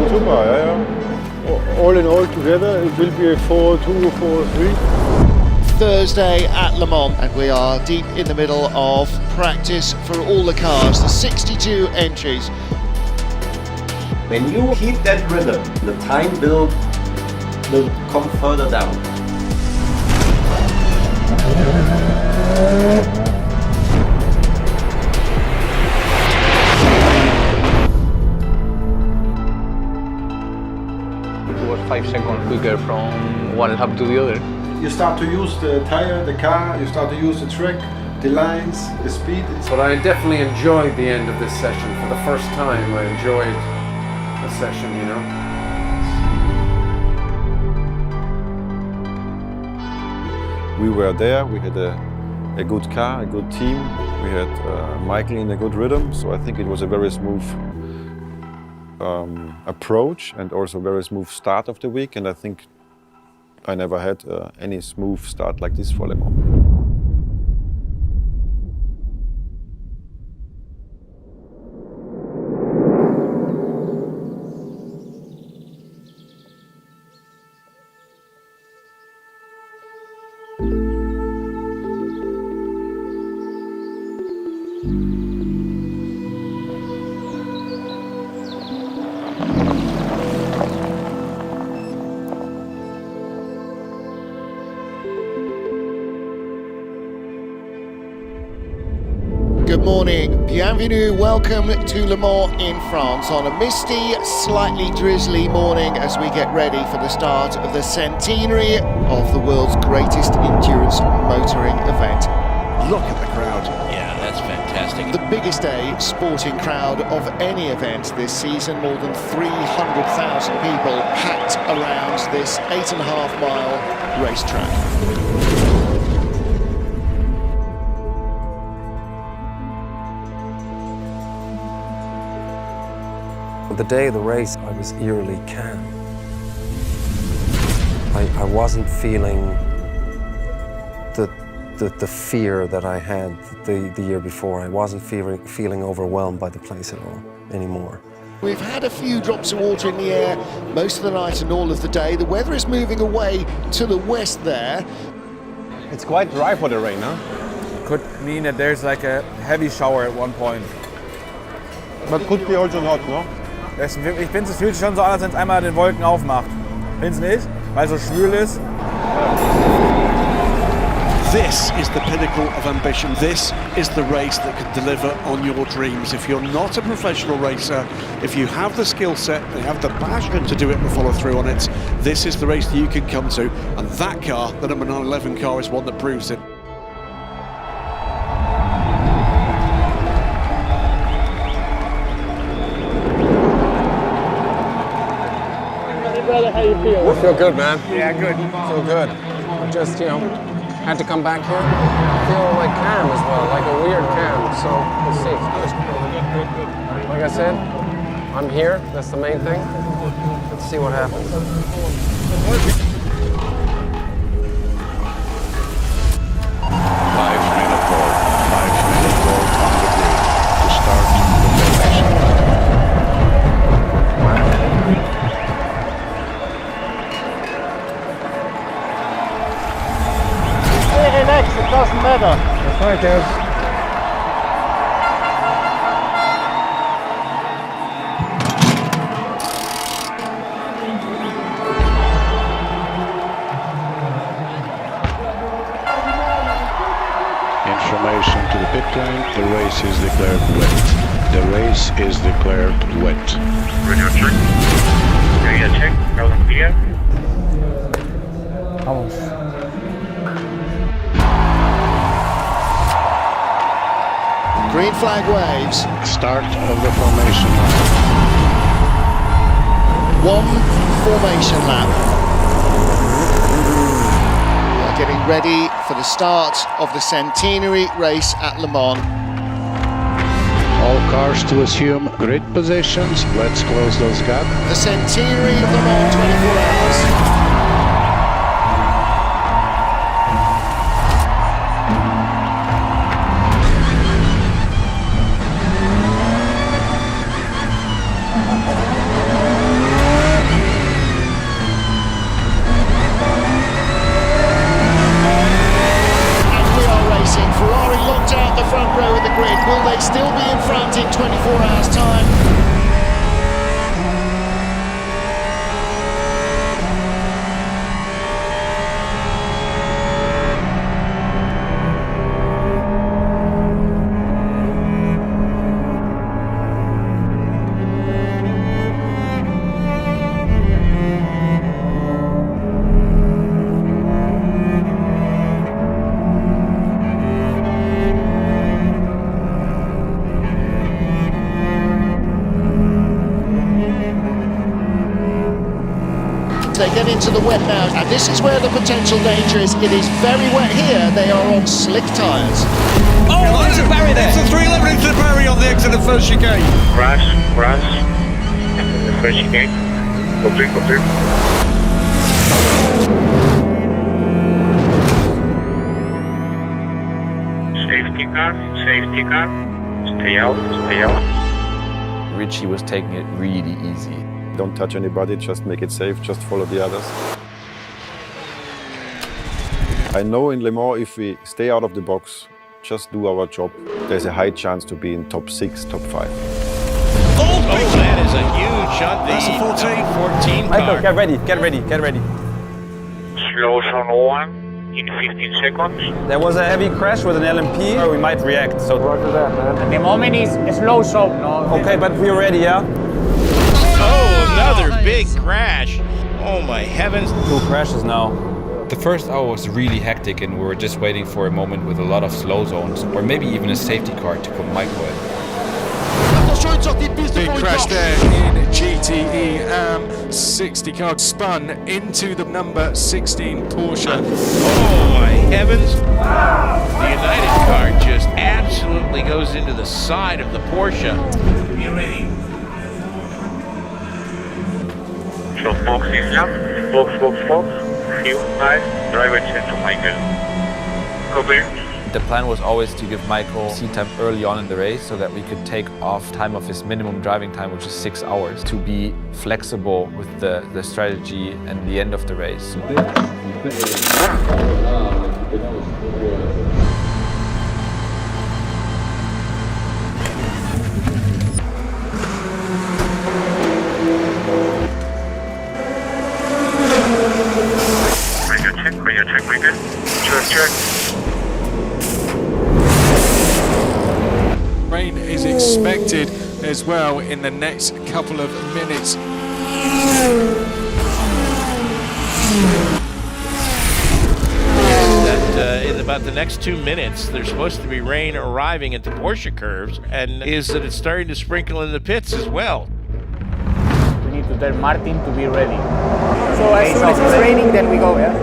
Super, yeah. All in all together, it will be a 4-2 or 4-3. Thursday at Le Mans, and we are deep in the middle of practice for all the cars, the 62 entries. When you keep that rhythm, the time will come further down. It was 5 seconds quicker from one lap to the other. You start to use the tire, the car, you start to use the track, the lines, the speed. But I definitely enjoyed the end of this session. For the first time, I enjoyed a session, you know. we were there, we had a good car, a good team. We had Michael in a good rhythm, so I think it was a very smooth approach and also a very smooth start of the week, and I think I never had any smooth start like this for Le Mans. Good morning, bienvenue, welcome to Le Mans in France on a misty, slightly drizzly morning as we get ready for the start of the centenary of the world's greatest endurance motoring event. Look at the crowd. Yeah, that's fantastic. The biggest day sporting crowd of any event this season, more than 300,000 people packed around this 8.5-mile racetrack. The day of the race, I was eerily calm. I wasn't feeling the fear that I had the year before. I wasn't feeling overwhelmed by the place at all anymore. We've had a few drops of water in the air most of the night and all of the day. The weather is moving away to the west there. It's quite dry for the rain, huh? Could mean that there's like a heavy shower at one point. But could be also not, no? Ich finde, es fühlt sich schon so an, als wenn es einmal den Wolken aufmacht. Findest du nicht? Weil es so schwül ist. This is the pinnacle of ambition. This is the race that can deliver on your dreams. If you're not a professional racer, if you have the skill set and you have the passion to do it and follow through on it, this is the race that you can come to. And that car, the number 911 car, is one that proves it. Brother, how you feel? I feel good, man. Yeah, good. Feel good. I just, had to come back here. I feel like calm as well, like a weird calm. So let's see. Like I said, I'm here. That's the main thing. Let's see what happens. 5-minute goal. 5-minute goal on the grid to start the formation. Relax, it doesn't matter. That's right, guys. Information to the pit lane. The race is declared wet. The race is declared wet. Radio check. Radio check. Hello, clear. Vamos. Green flag waves. Start of the formation lap. One formation lap. We are getting ready for the start of the centenary race at Le Mans. All cars to assume grid positions. Let's close those gaps. The centenary of Le Mans 24 hours. Will they still be in front in 24 hours' time? get into the wet now, and this is where the potential danger is. It is very wet here. They are on slick tyres. Oh, there's a barrier there. It's a 311 into the barrier on the exit of first chicane. Crash. The first chicane. Go through. Safety car. Stay out. Richie was taking it really easy. Don't touch anybody, just make it safe, just follow the others. I know in Le Mans, if we stay out of the box, just do our job, there's a high chance to be in top 6, top 5. Oh, that is a huge shot. That's a 14 Michael, car. get ready. Slow zone 1 in 15 seconds. There was a heavy crash with an LMP, or we might react. So Roger that, man. At the moment is slow zone, no? okay, but we're ready, yeah? Oh, another big crash. Oh my heavens. 2 crashes now. The first hour was really hectic and we were just waiting for a moment with a lot of slow zones or maybe even a safety car to put Michael in. Big crash there in GTE 60 car spun into the number 16 Porsche. Oh my heavens. The United car just absolutely goes into the side of the Porsche. Be ready. So Fox is lap. Fox. New 5. Driver change to Michael. Copy. The plan was always to give Michael seat time early on in the race so that we could take off time of his minimum driving time, which is 6 hours, to be flexible with the strategy and the end of the race. Check, Michael. Check. Rain is expected as well in the next couple of minutes. In about the next 2 minutes, there's supposed to be rain arriving at the Porsche curves, and is that it's starting to sprinkle in the pits as well. We need to tell Martin to be ready. So as soon as it's raining, then we go, yeah?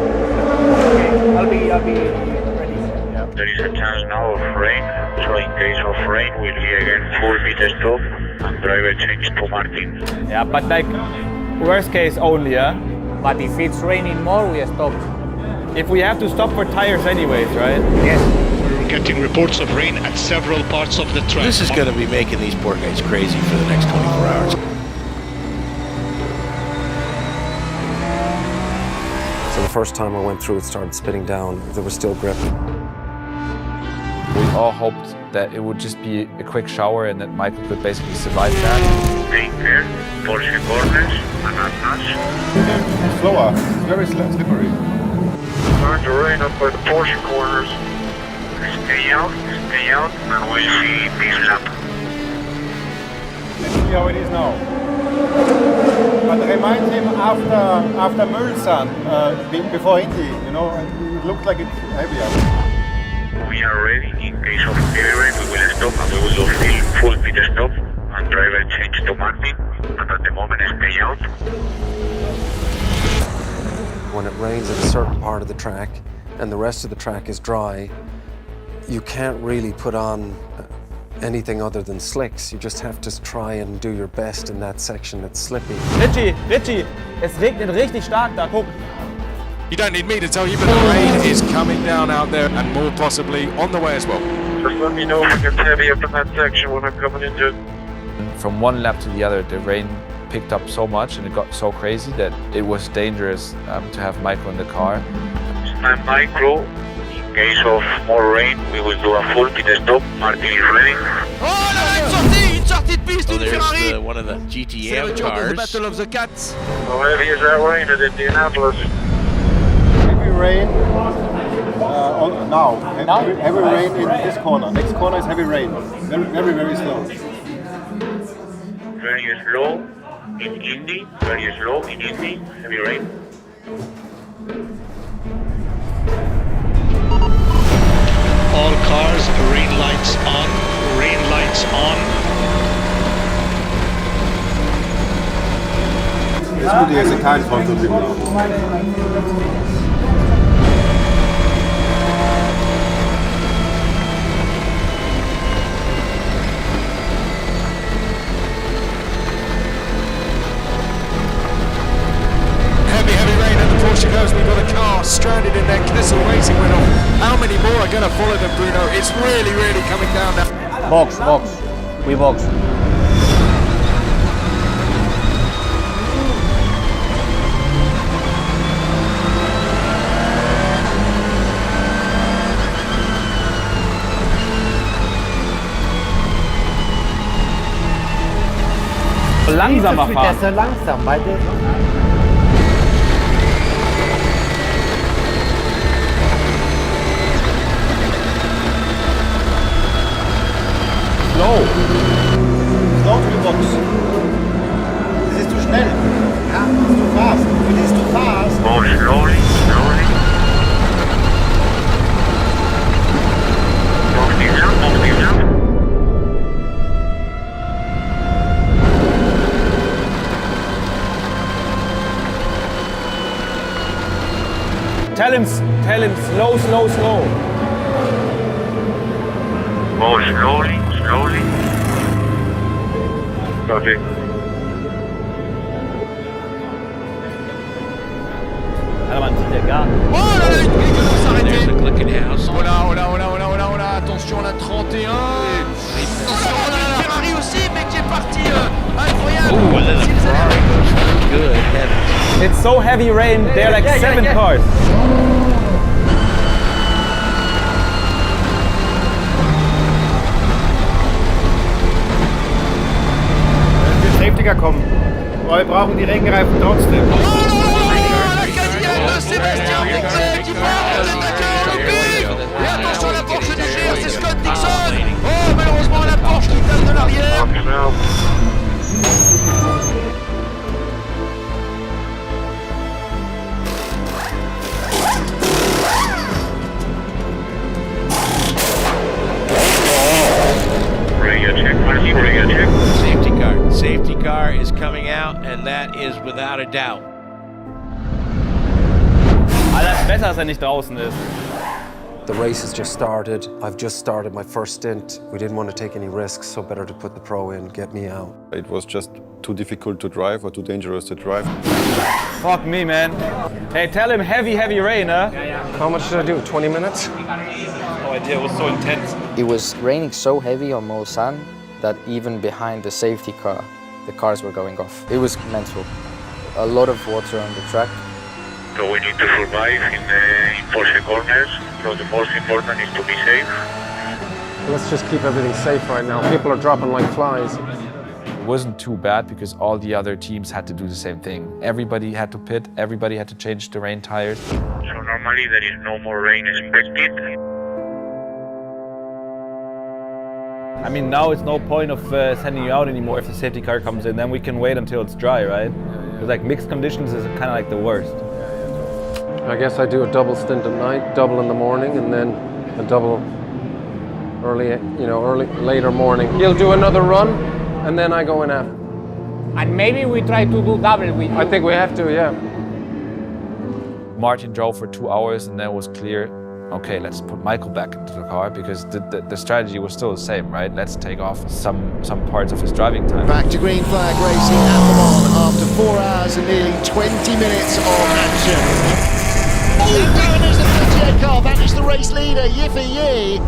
Okay, I'll be ready. Yeah. There is a chance now of rain, so in case of rain, we'll be again full pit stop and driver change to Martin. Yeah, but like worst case only, yeah? But if it's raining more, we stop. If we have to stop for tires anyways, right? Yes. We're getting reports of rain at several parts of the track. This is going to be making these poor guys crazy for the next 24 hours. So the first time I went through, it started spitting down. There was still grip. We all hoped that it would just be a quick shower and that Michael could basically survive that. Take care, Porsche corners, and not Slower, it's very slippery. Start to rain up by the Porsche corners. Stay out, and we'll see this lap. Let's see how it is now. But remind him after Mulsanne, before Indy, you know, it looked like it's heavier. We are ready. In case of heavy rain, we will stop and we will do full pit stop and driver change to Martin. And at the moment, stay out. When it rains at a certain part of the track and the rest of the track is dry, you can't really put on anything other than slicks. You just have to try and do your best in that section that's slippy. Richie, es regnet richtig stark da, guck. You don't need me to tell you, but the rain is coming down out there and more possibly on the way as well. Just let me know if it gets heavy up in that section when I'm coming into it. From one lap to the other, the rain picked up so much and it got so crazy that it was dangerous to have Michael in the car. Stand by, crew. In case of more rain, we will do a full pit stop. Martin is ready. So there's one of the GTM cars. Battle of the Cats. How heavy is that rain at Indianapolis? Heavy rain now. Heavy rain in this corner. Next corner is heavy rain. Very, very slow. Very slow in Indy. Very slow in Indy. Heavy rain. All cars, rain lights on, rain lights on. Qu'est-ce que tu as kein Prototyp now? Heavy rain at the Porsche goes. We've got a car stranded in there. Kessel Racing went off. How many more are going to follow them, Bruno? It's really coming down now. Box. We box. Langsamer fahren. Der ist ja langsam, beide. Slow to the box. Das ist zu schnell. Ja, das ist too fast. It is too fast. More slowly. Tell him slow. More slowly. Perfect. There's a clicking house. Oh là, attention la 31. Attention, Ferrari aussi, mais qui est parti incroyable. Ooh, a little Ferrari goes good, heavy. It's so heavy rain, there are like 7 cars. Safety Car kommen. Aber wir brauchen die Regenreifen trotzdem. Sébastien Bourget qui part de l'attaquant olympique. Et attention à la Porsche du GR, c'est Scott Dixon. Oh, malheureusement la Porsche qui tape de l'arrière. Safety car is coming out, and that is without a doubt. Alles besser, als nicht draußen ist. The race has just started. I've just started my first stint. We didn't want to take any risks, so better to put the pro in, get me out. It was just too difficult to drive or too dangerous to drive. Fuck me, man. Hey, tell him heavy rain, huh? How much did I do? 20 minutes? No idea, it was so intense. It was raining so heavy on Mulsanne that even behind the safety car, the cars were going off. It was mental. A lot of water on the track. So we need to survive in Porsche corners. So the most important is to be safe. Let's just keep everything safe right now. People are dropping like flies. It wasn't too bad because all the other teams had to do the same thing. Everybody had to pit, everybody had to change the rain tires. So normally there is no more rain expected. I mean, now it's no point of sending you out anymore if the safety car comes in. Then we can wait until it's dry, right? Because like mixed conditions is kind of like the worst. I guess I do a double stint at night, double in the morning, and then a double later morning. He'll do another run, and then I go in after. And maybe we try to do double with you. I think we have to, yeah. Martin drove for 2 hours and then it was clear, okay, let's put Michael back into the car because the strategy was still the same, right? Let's take off some parts of his driving time. Back to green flag racing at Le Mans after 4 hours and nearly 20 minutes of action. And there's the 38 car, that is the race leader, Yiffy Yi.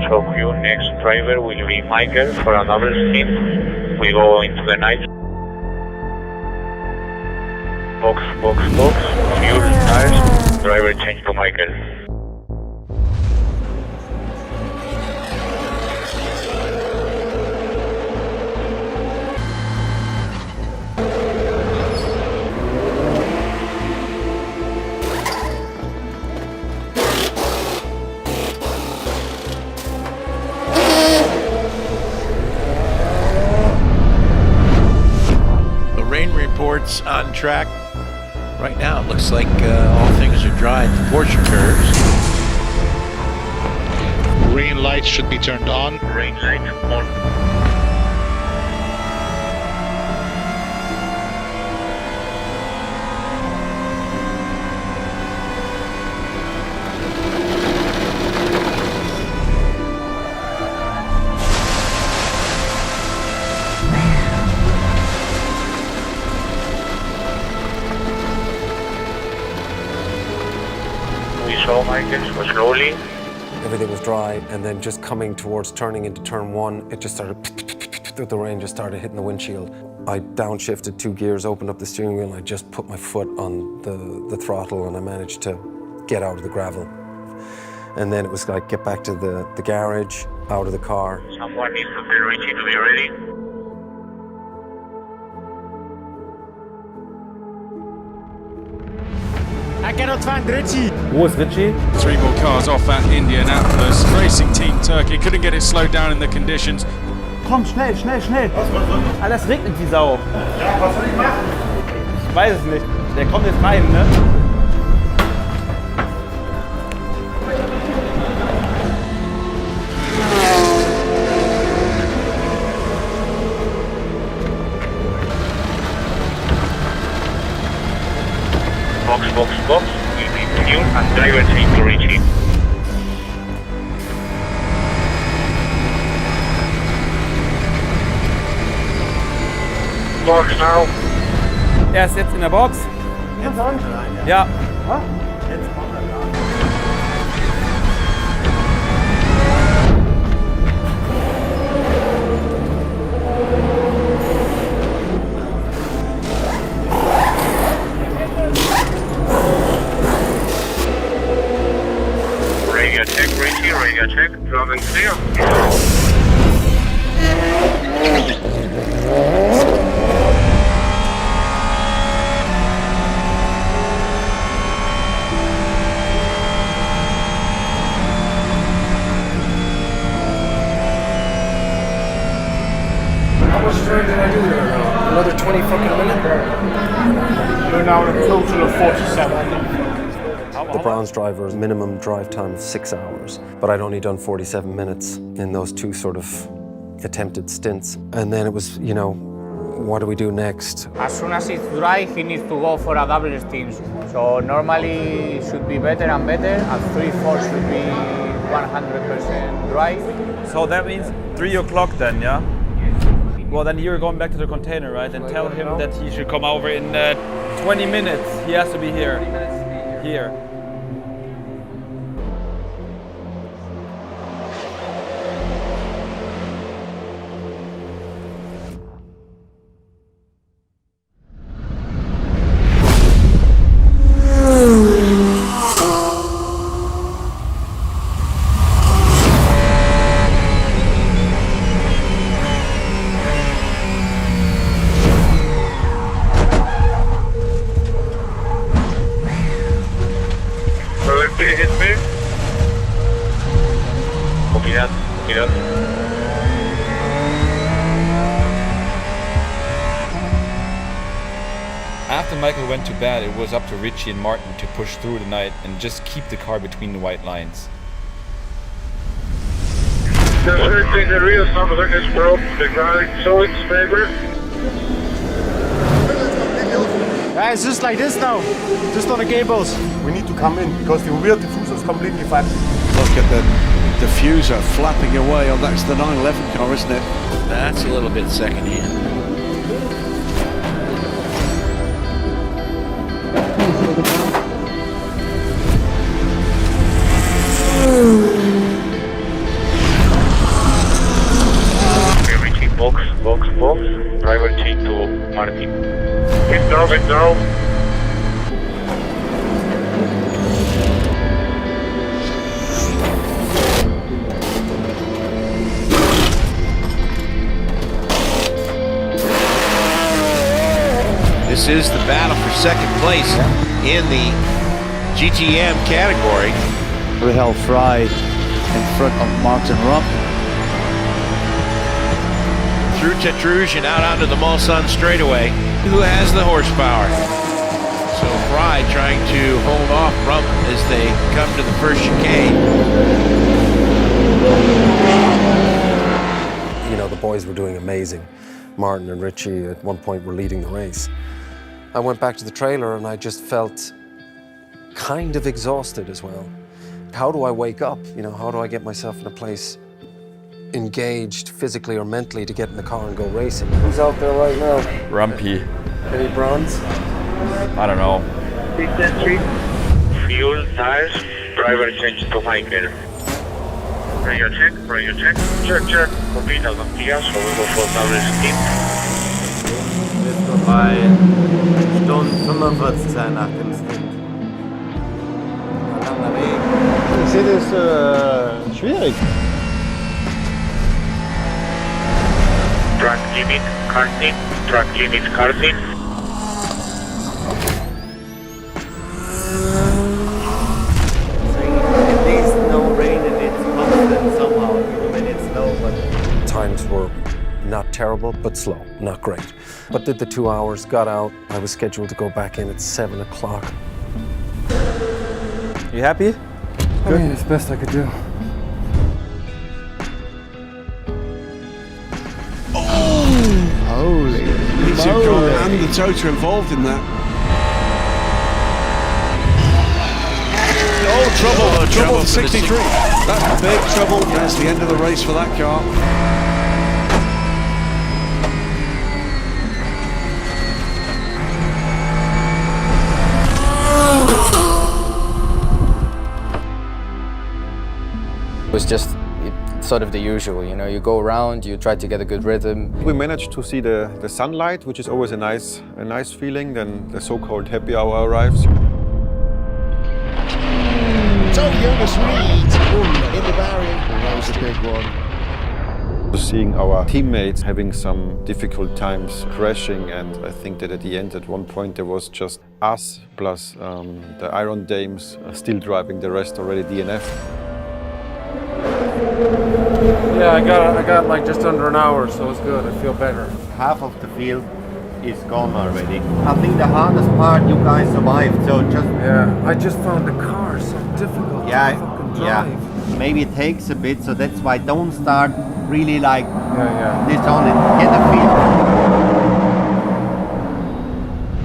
So your next driver will be Michael for another stint. We go into the night. Box, fuel, tires, driver change to Michael. The rain report's on track. Right now, it looks like all things are dry at the Porsche curves. green lights should be turned on. Green light on. So, Michael, slowly. Everything was dry, and then just coming towards turning into turn one, it just started, the rain just started hitting the windshield. I downshifted 2 gears, opened up the steering wheel, and I just put my foot on the throttle, and I managed to get out of the gravel. And then it was like, get back to the garage, out of the car. Someone needs to be reaching to be ready. I cannot find Richie. Wo ist Richie? 3 more cars off at Indianapolis. Racing Team Turkey couldn't get it slowed down in the conditions. Komm, schnell, schnell, schnell. Alles regnet die Sau. Ja, was soll ich machen? Ich weiß es nicht. Der kommt jetzt rein, ne? Box. We need to you and driver team to reach him. Box now. Er ist jetzt in der Box. Jetzt an? Ja. Jetzt kommt er da. Radio check, driving clear. How much time did I do there now? Another 20 fucking minutes? We're now at a total of 47. The bronze driver's minimum drive time of 6 hours, but I'd only done 47 minutes in those 2 sort of attempted stints. And then it was, you know, what do we do next? As soon as it's dry, he needs to go for a double stint. So normally it should be better and better, and 3/4 should be 100% dry. So that means 3 o'clock then, yeah? Well, then you're going back to the container, right? And tell him that he should come over in 20 minutes. He has to be here. Here. After Michael went to bed, it was up to Richie and Martin to push through the night and just keep the car between the white lines. The first thing, the real something is broke, the guy, so it's favorite. Yeah, it's just like this now, just on the cables. We need to come in because the rear diffuser is completely flat. Look at the diffuser flapping away. Oh, that's the 911 car, isn't it? That's a little bit second-hand. Okay, reaching box, driver change to Martin. Get down. This is the battle for second place in the GTM category. Rahel Fry in front of Martin Rump. Through Tetrouge and out onto the Mulsanne straightaway. Who has the horsepower? So Fry trying to hold off Rump as they come to the first chicane. You know, the boys were doing amazing. Martin and Richie at one point were leading the race. I went back to the trailer and I just felt kind of exhausted as well. How do I wake up? You know, how do I get myself in a place engaged physically or mentally to get in the car and go racing? Who's out there right now? Rumpy. Any bronze? I don't know. Big entry. Fuel, tires, driver change to Michael. Radio check, radio check. Check. Complete out of gears, so we go for double skip. Jetzt vorbei. Stunde 45 sein nach dem Stint. Langer Weg. Ich sehe das schwierig. Track limit, karting. Track limit, karting. At least no rain and it's constant somehow, even when it's snow. But Times were not terrible, but slow, not great. But did the 2 hours, got out. I was scheduled to go back in at 7 o'clock. You happy? I mean, it's the best I could do. Holy moly. And the Tota involved in that. Oh, trouble for 63. That's big trouble. That's the end of the race for that car. It was just sort of the usual, you know, you go around, you try to get a good rhythm. We managed to see the sunlight, which is always a nice feeling. Then the so-called happy hour arrives. So Jonas Reed in the barrier. That was a big one. Seeing our teammates having some difficult times crashing, and I think that at the end, at one point, there was just us plus the Iron Dames still driving, the rest already DNF. Yeah, I got like just under an hour, so it's good. I feel better. half of the field is gone already. I think the hardest part you guys survived, so just... Yeah, I just found the car so difficult to fucking drive. Maybe it takes a bit, so that's why don't start really like Yeah. this on it. Get a feel.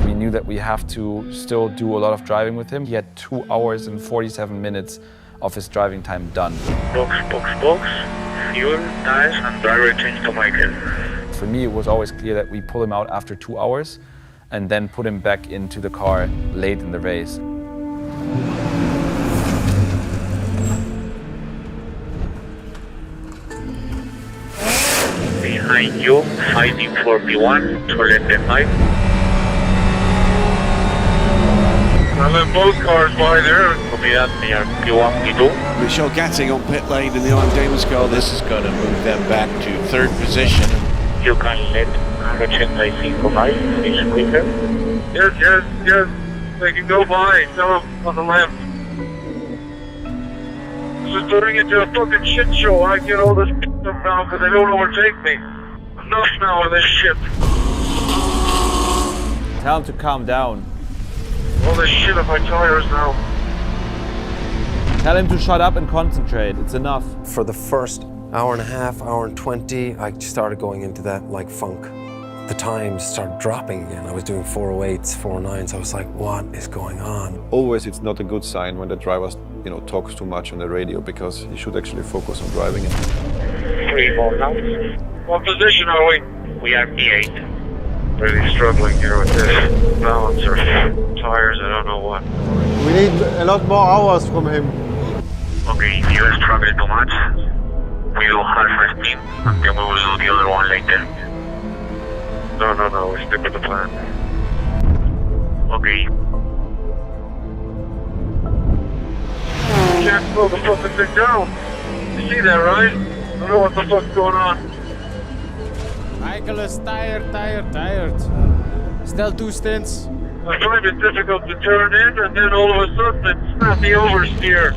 We knew that we have to still do a lot of driving with him. He had 2 hours and 47 minutes of his driving time done. Box, fuel, tires, and driver change to Michael. For me, it was always clear that we pull him out after 2 hours and then put him back into the car late in the race. Behind you, fighting for P1 to let them hide. I let both cars by there. Copy that, they are P1, P2. Michel Gatting on pit lane in the Iron Dames car. This is going to move them back to third position. You can let 185 finish quicker. Yes, they can go by. Tell them on the left. This is turning into a fucking shit show. I get all this stuff now because they don't overtake me. Enough now of this shit. Tell him to calm down. All this shit on my tires now. Tell him to shut up and concentrate. It's enough. For the first hour and a half, hour and 20, I started going into that like funk. The times started dropping again. I was doing 408s, 409s. I was like, what is going on? Always, it's not a good sign when the driver, talks too much on the radio, because he should actually focus on driving it. 3 more now. What position are we? We are P8. Really struggling here with this balance or tires, I don't know what. We need a lot more hours from him. Okay, if you struggle too much, we do half a spin and then we will do the other one later. No, we stick with the plan. Okay. Can't slow the fucking thing down. You see that, right? I don't know what the fuck's going on. Michael is tired. Still 2 stints. I find it difficult to turn in and then all of a sudden it's not the oversteer.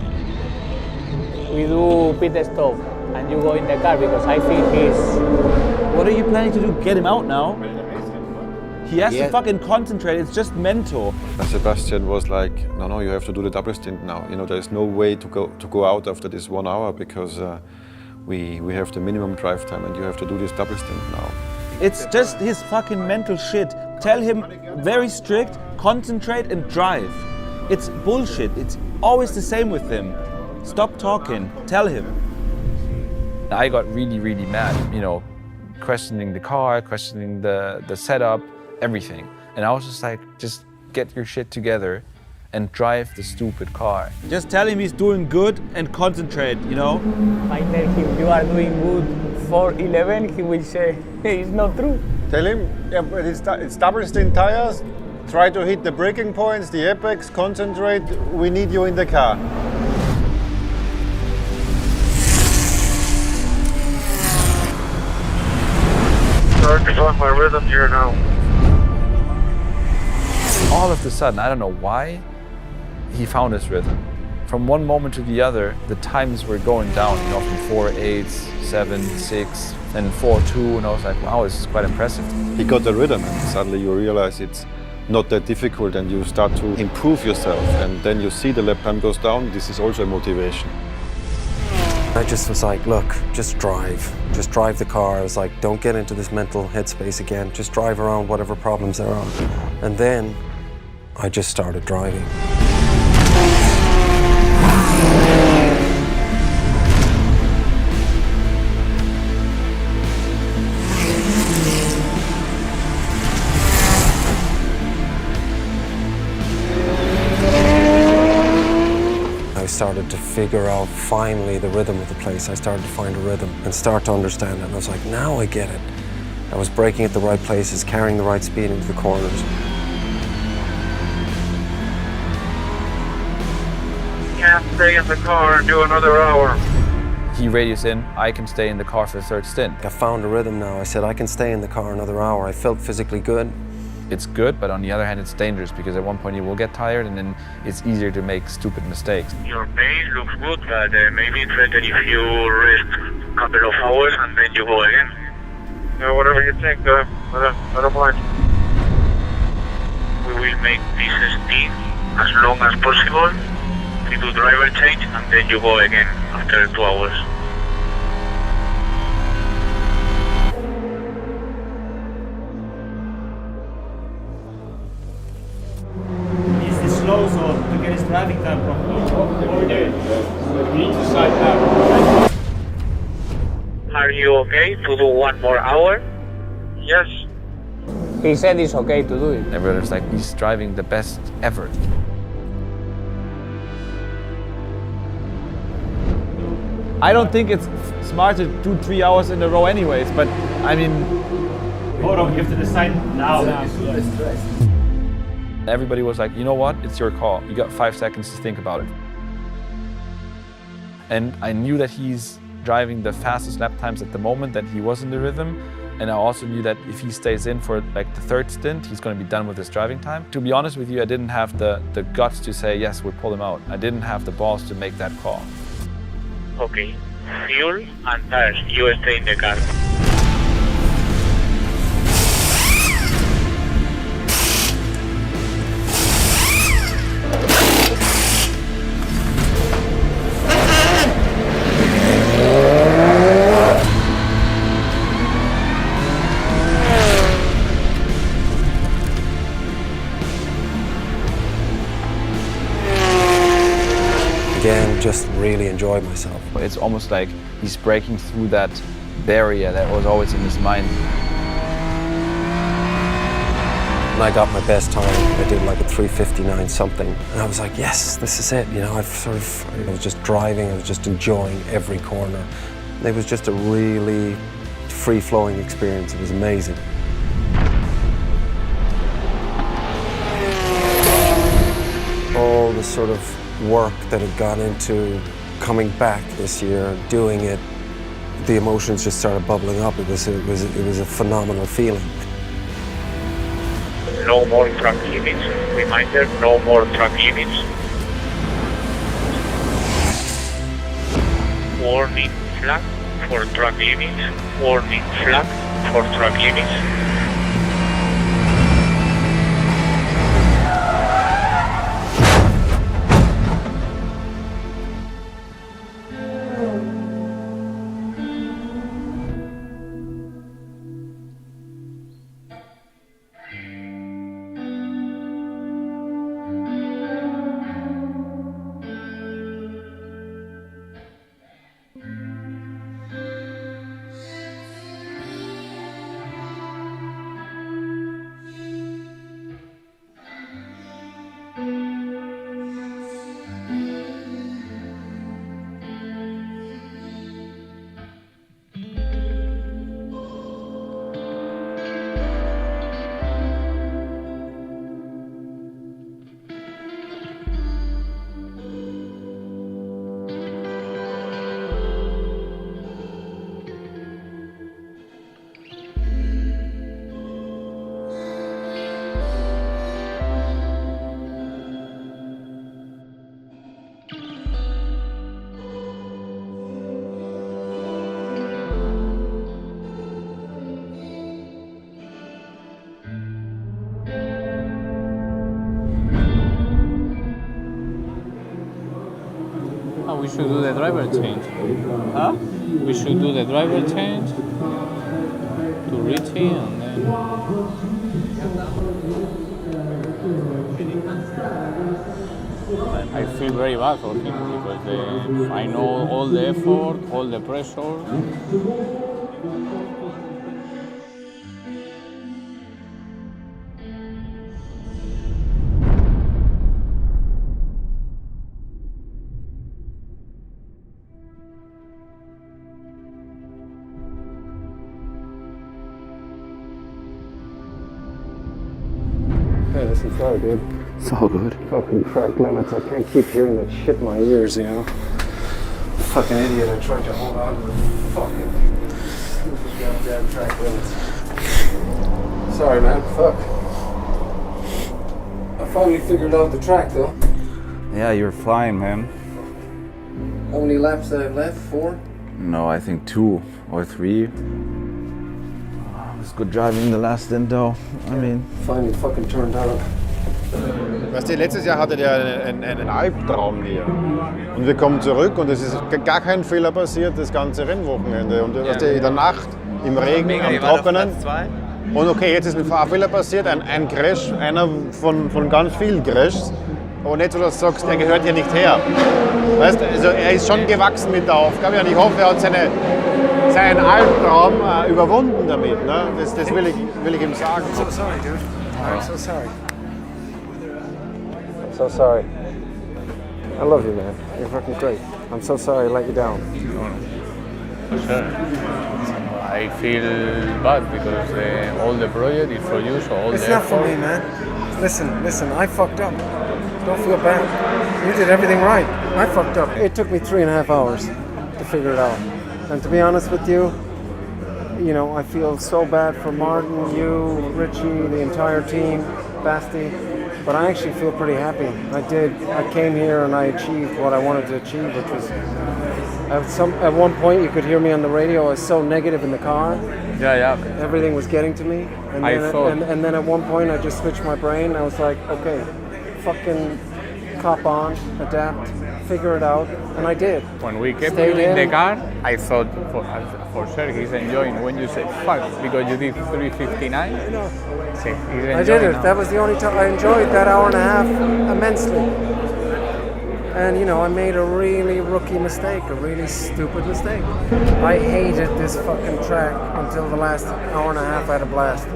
We do pit stop and you go in the car because I think he's... What are you planning to do? Get him out now? He has to fucking concentrate. It's just mental. Sebastian was like, no, you have to do the double stint now. You know, there's no way to go out after this 1 hour because we have the minimum drive time and you have to do this double stint now. It's just his fucking mental shit. Tell him very strict, concentrate and drive. It's bullshit. It's always the same with him. Stop talking. Tell him. I got really, really mad, you know, questioning the car, questioning the setup, everything. And I was just like, just get your shit together and drive the stupid car. Just tell him he's doing good and concentrate, you know? I tell him you are doing good 411, he will say, hey, it's not true. Tell him, yeah, but it's double stint tires. Try to hit the braking points, the apex, concentrate. We need you in the car. Start to find my rhythm here now. All of a sudden, I don't know why, he found his rhythm. From one moment to the other, the times were going down, you know, from 4.8, 7, 6, and 4.2, and I was like, wow, this is quite impressive. He got the rhythm and suddenly you realize it's not that difficult and you start to improve yourself and then you see the lap time goes down. This is also a motivation. I just was like, look, just drive the car. I was like, don't get into this mental headspace again. Just drive around whatever problems there are. And then I just started driving. I started to figure out finally the rhythm of the place. I started to find a rhythm and start to understand it. And I was like, now I get it. I was braking at the right places, carrying the right speed into the corners. Can't stay in the car and do another hour. He radios in, I can stay in the car for the third stint. I found a rhythm now. I said, I can stay in the car another hour. I felt physically good. It's good, but on the other hand, it's dangerous because at one point you will get tired and then it's easier to make stupid mistakes. Your pace looks good, but maybe it's better if you rest a couple of hours and then you go again. Whatever you think, I don't mind. We will make this stint as long as possible. You do driver change and then you go again after 2 hours. Slow zone to get his driving time properly. We need to side out. Are you okay to do 1 more hour? Yes. He said it's okay to do it. Everyone's like, he's driving the best ever. I don't think it's smart to do 3 hours in a row anyways, but I mean... Hold on, you have to decide now. Everybody was like, you know what, it's your call. You got 5 seconds to think about it. And I knew that he's driving the fastest lap times at the moment, that he was in the rhythm. And I also knew that if he stays in for like the third stint, he's going to be done with his driving time. To be honest with you, I didn't have the guts to say, yes, we'll pull him out. I didn't have the balls to make that call. Okay. Fuel and tires. You stay in the car. Again, just really enjoyed myself. It's almost like he's breaking through that barrier that was always in his mind. And I got my best time. I did like a 3:59 something. And I was like, yes, this is it. You know, I was just driving, I was just enjoying every corner. It was just a really free-flowing experience. It was amazing. All the sort of work that had gone into coming back this year, doing it, the emotions just started bubbling up. It was a phenomenal feeling. No more track limits. Reminder, no more track limits. Warning flag for track limits. Warning flag for track limits. we should do the driver change. Huh? We should do the driver change to Richie and then... I feel very bad for him because I know all the effort, all the pressure. Hey, this is so good. It's all good. Fucking track limits. I can't keep hearing that shit in my ears, you know. Fucking idiot. I tried to hold on to it. Fucking stupid goddamn track limits. Sorry, man. Fuck. I finally figured out the track, though. Yeah, you're flying, man. How many laps did I have left? 4? No, I think 2 or 3. It was good driving the last stint, though. I mean, finally fucking turned on. Weißt du, letztes Jahr hatte der einen Albtraum hier. Und wir kommen zurück und es ist gar kein Fehler passiert, das ganze Rennwochenende. Und weißt du, in der Nacht, im Regen, am Trockenen. Und okay, jetzt ist ein Fahrfehler passiert, ein Crash, einer von ganz vielen Crashs. Aber nicht so, dass du sagst, er gehört hier nicht her. Weißt, also er ist schon gewachsen mit der Aufgabe und ich hoffe, er hat seinen Albtraum überwunden damit. Ne? Das will ich ihm sagen. I'm so sorry, dude. I'm so sorry. I'm so sorry. I love you, man. You're fucking great. I'm so sorry I let you down. For sure. I feel bad because all the project is for you, so all It's the not for effort. me, man. Listen, I fucked up. Don't feel bad. You did everything right. I fucked up. It took me 3.5 hours to figure it out. And to be honest with you, you know, I feel so bad for Martin, you, Richie, the entire team, Basti, but I actually feel pretty happy. I came here and I achieved what I wanted to achieve, which was, at one point you could hear me on the radio, I was so negative in the car. Yeah. Everything was getting to me. And then at one point I just switched my brain. I was like, okay, fucking cop on, adapt, figure it out, and I did. When we kept you in the car, I thought for sure he's enjoying. When you said fuck because you did 3:59, see, he's enjoying. I did it. Now. That was the only time I enjoyed that hour and a half immensely. And you know, I made a really rookie mistake, a really stupid mistake. I hated this fucking track until the last hour and a half. I had a blast.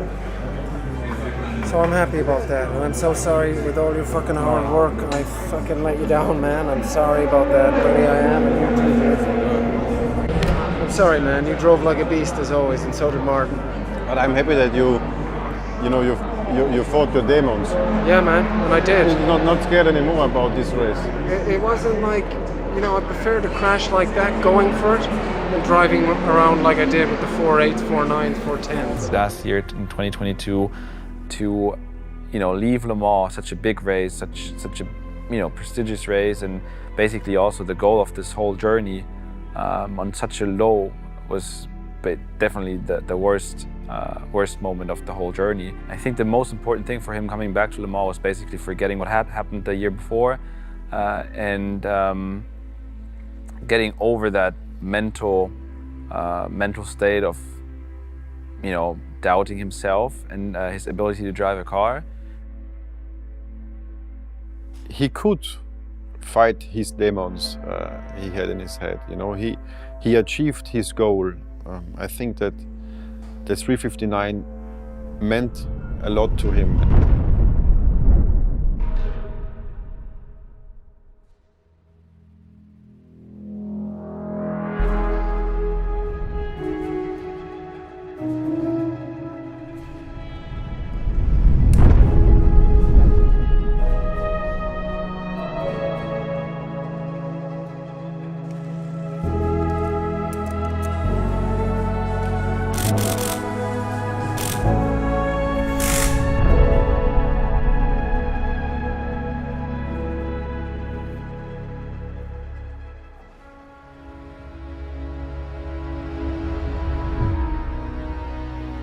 So I'm happy about that, and I'm so sorry with all your fucking hard work. I fucking let you down, man. I'm sorry about that. Really, I am, and you too, dude. I'm sorry, man. You drove like a beast as always, and so did Martin. But I'm happy that you fought your demons. Yeah, man, and I did. You're not scared anymore about this race. It wasn't like, you know, I prefer to crash like that, going for it, than driving around like I did with the 4.8s, 4.9s, 4.10s. Last year in 2022. To, you know, leave Le Mans, such a big race, such a, you know, prestigious race, and basically also the goal of this whole journey on such a low was definitely the worst moment of the whole journey. I think the most important thing for him coming back to Le Mans was basically forgetting what had happened the year before and getting over that mental state of, you know, doubting himself and his ability to drive a car. He could fight his demons he had in his head. You know, he achieved his goal. I think that the 359 meant a lot to him.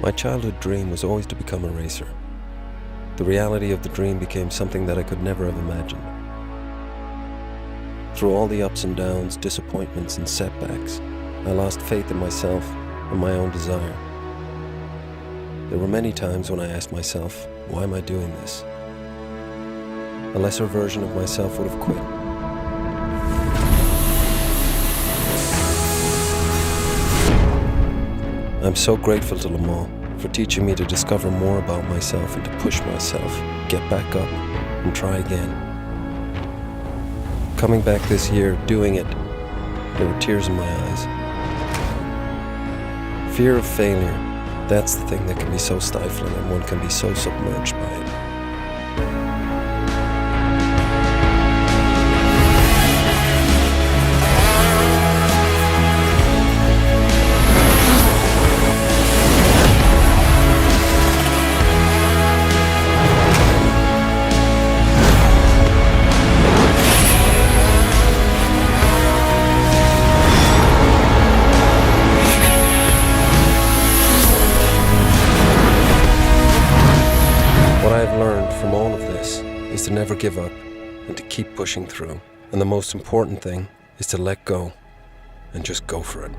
My childhood dream was always to become a racer. The reality of the dream became something that I could never have imagined. Through all the ups and downs, disappointments and setbacks, I lost faith in myself and my own desire. There were many times when I asked myself, why am I doing this? A lesser version of myself would have quit. I'm so grateful to Le Mans for teaching me to discover more about myself and to push myself, get back up and try again. Coming back this year, doing it, there were tears in my eyes. Fear of failure, that's the thing that can be so stifling and one can be so submerged by it. To never give up and to keep pushing through. And the most important thing is to let go and just go for it.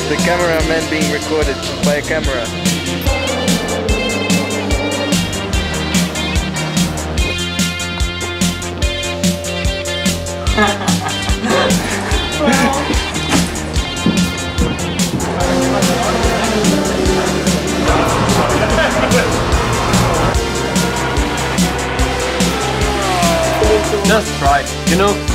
The cameraman being recorded by a camera. Just try, you know.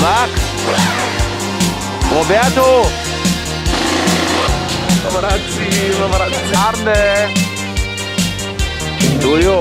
Max! Roberto! Paparazzi! Arne! Giulio!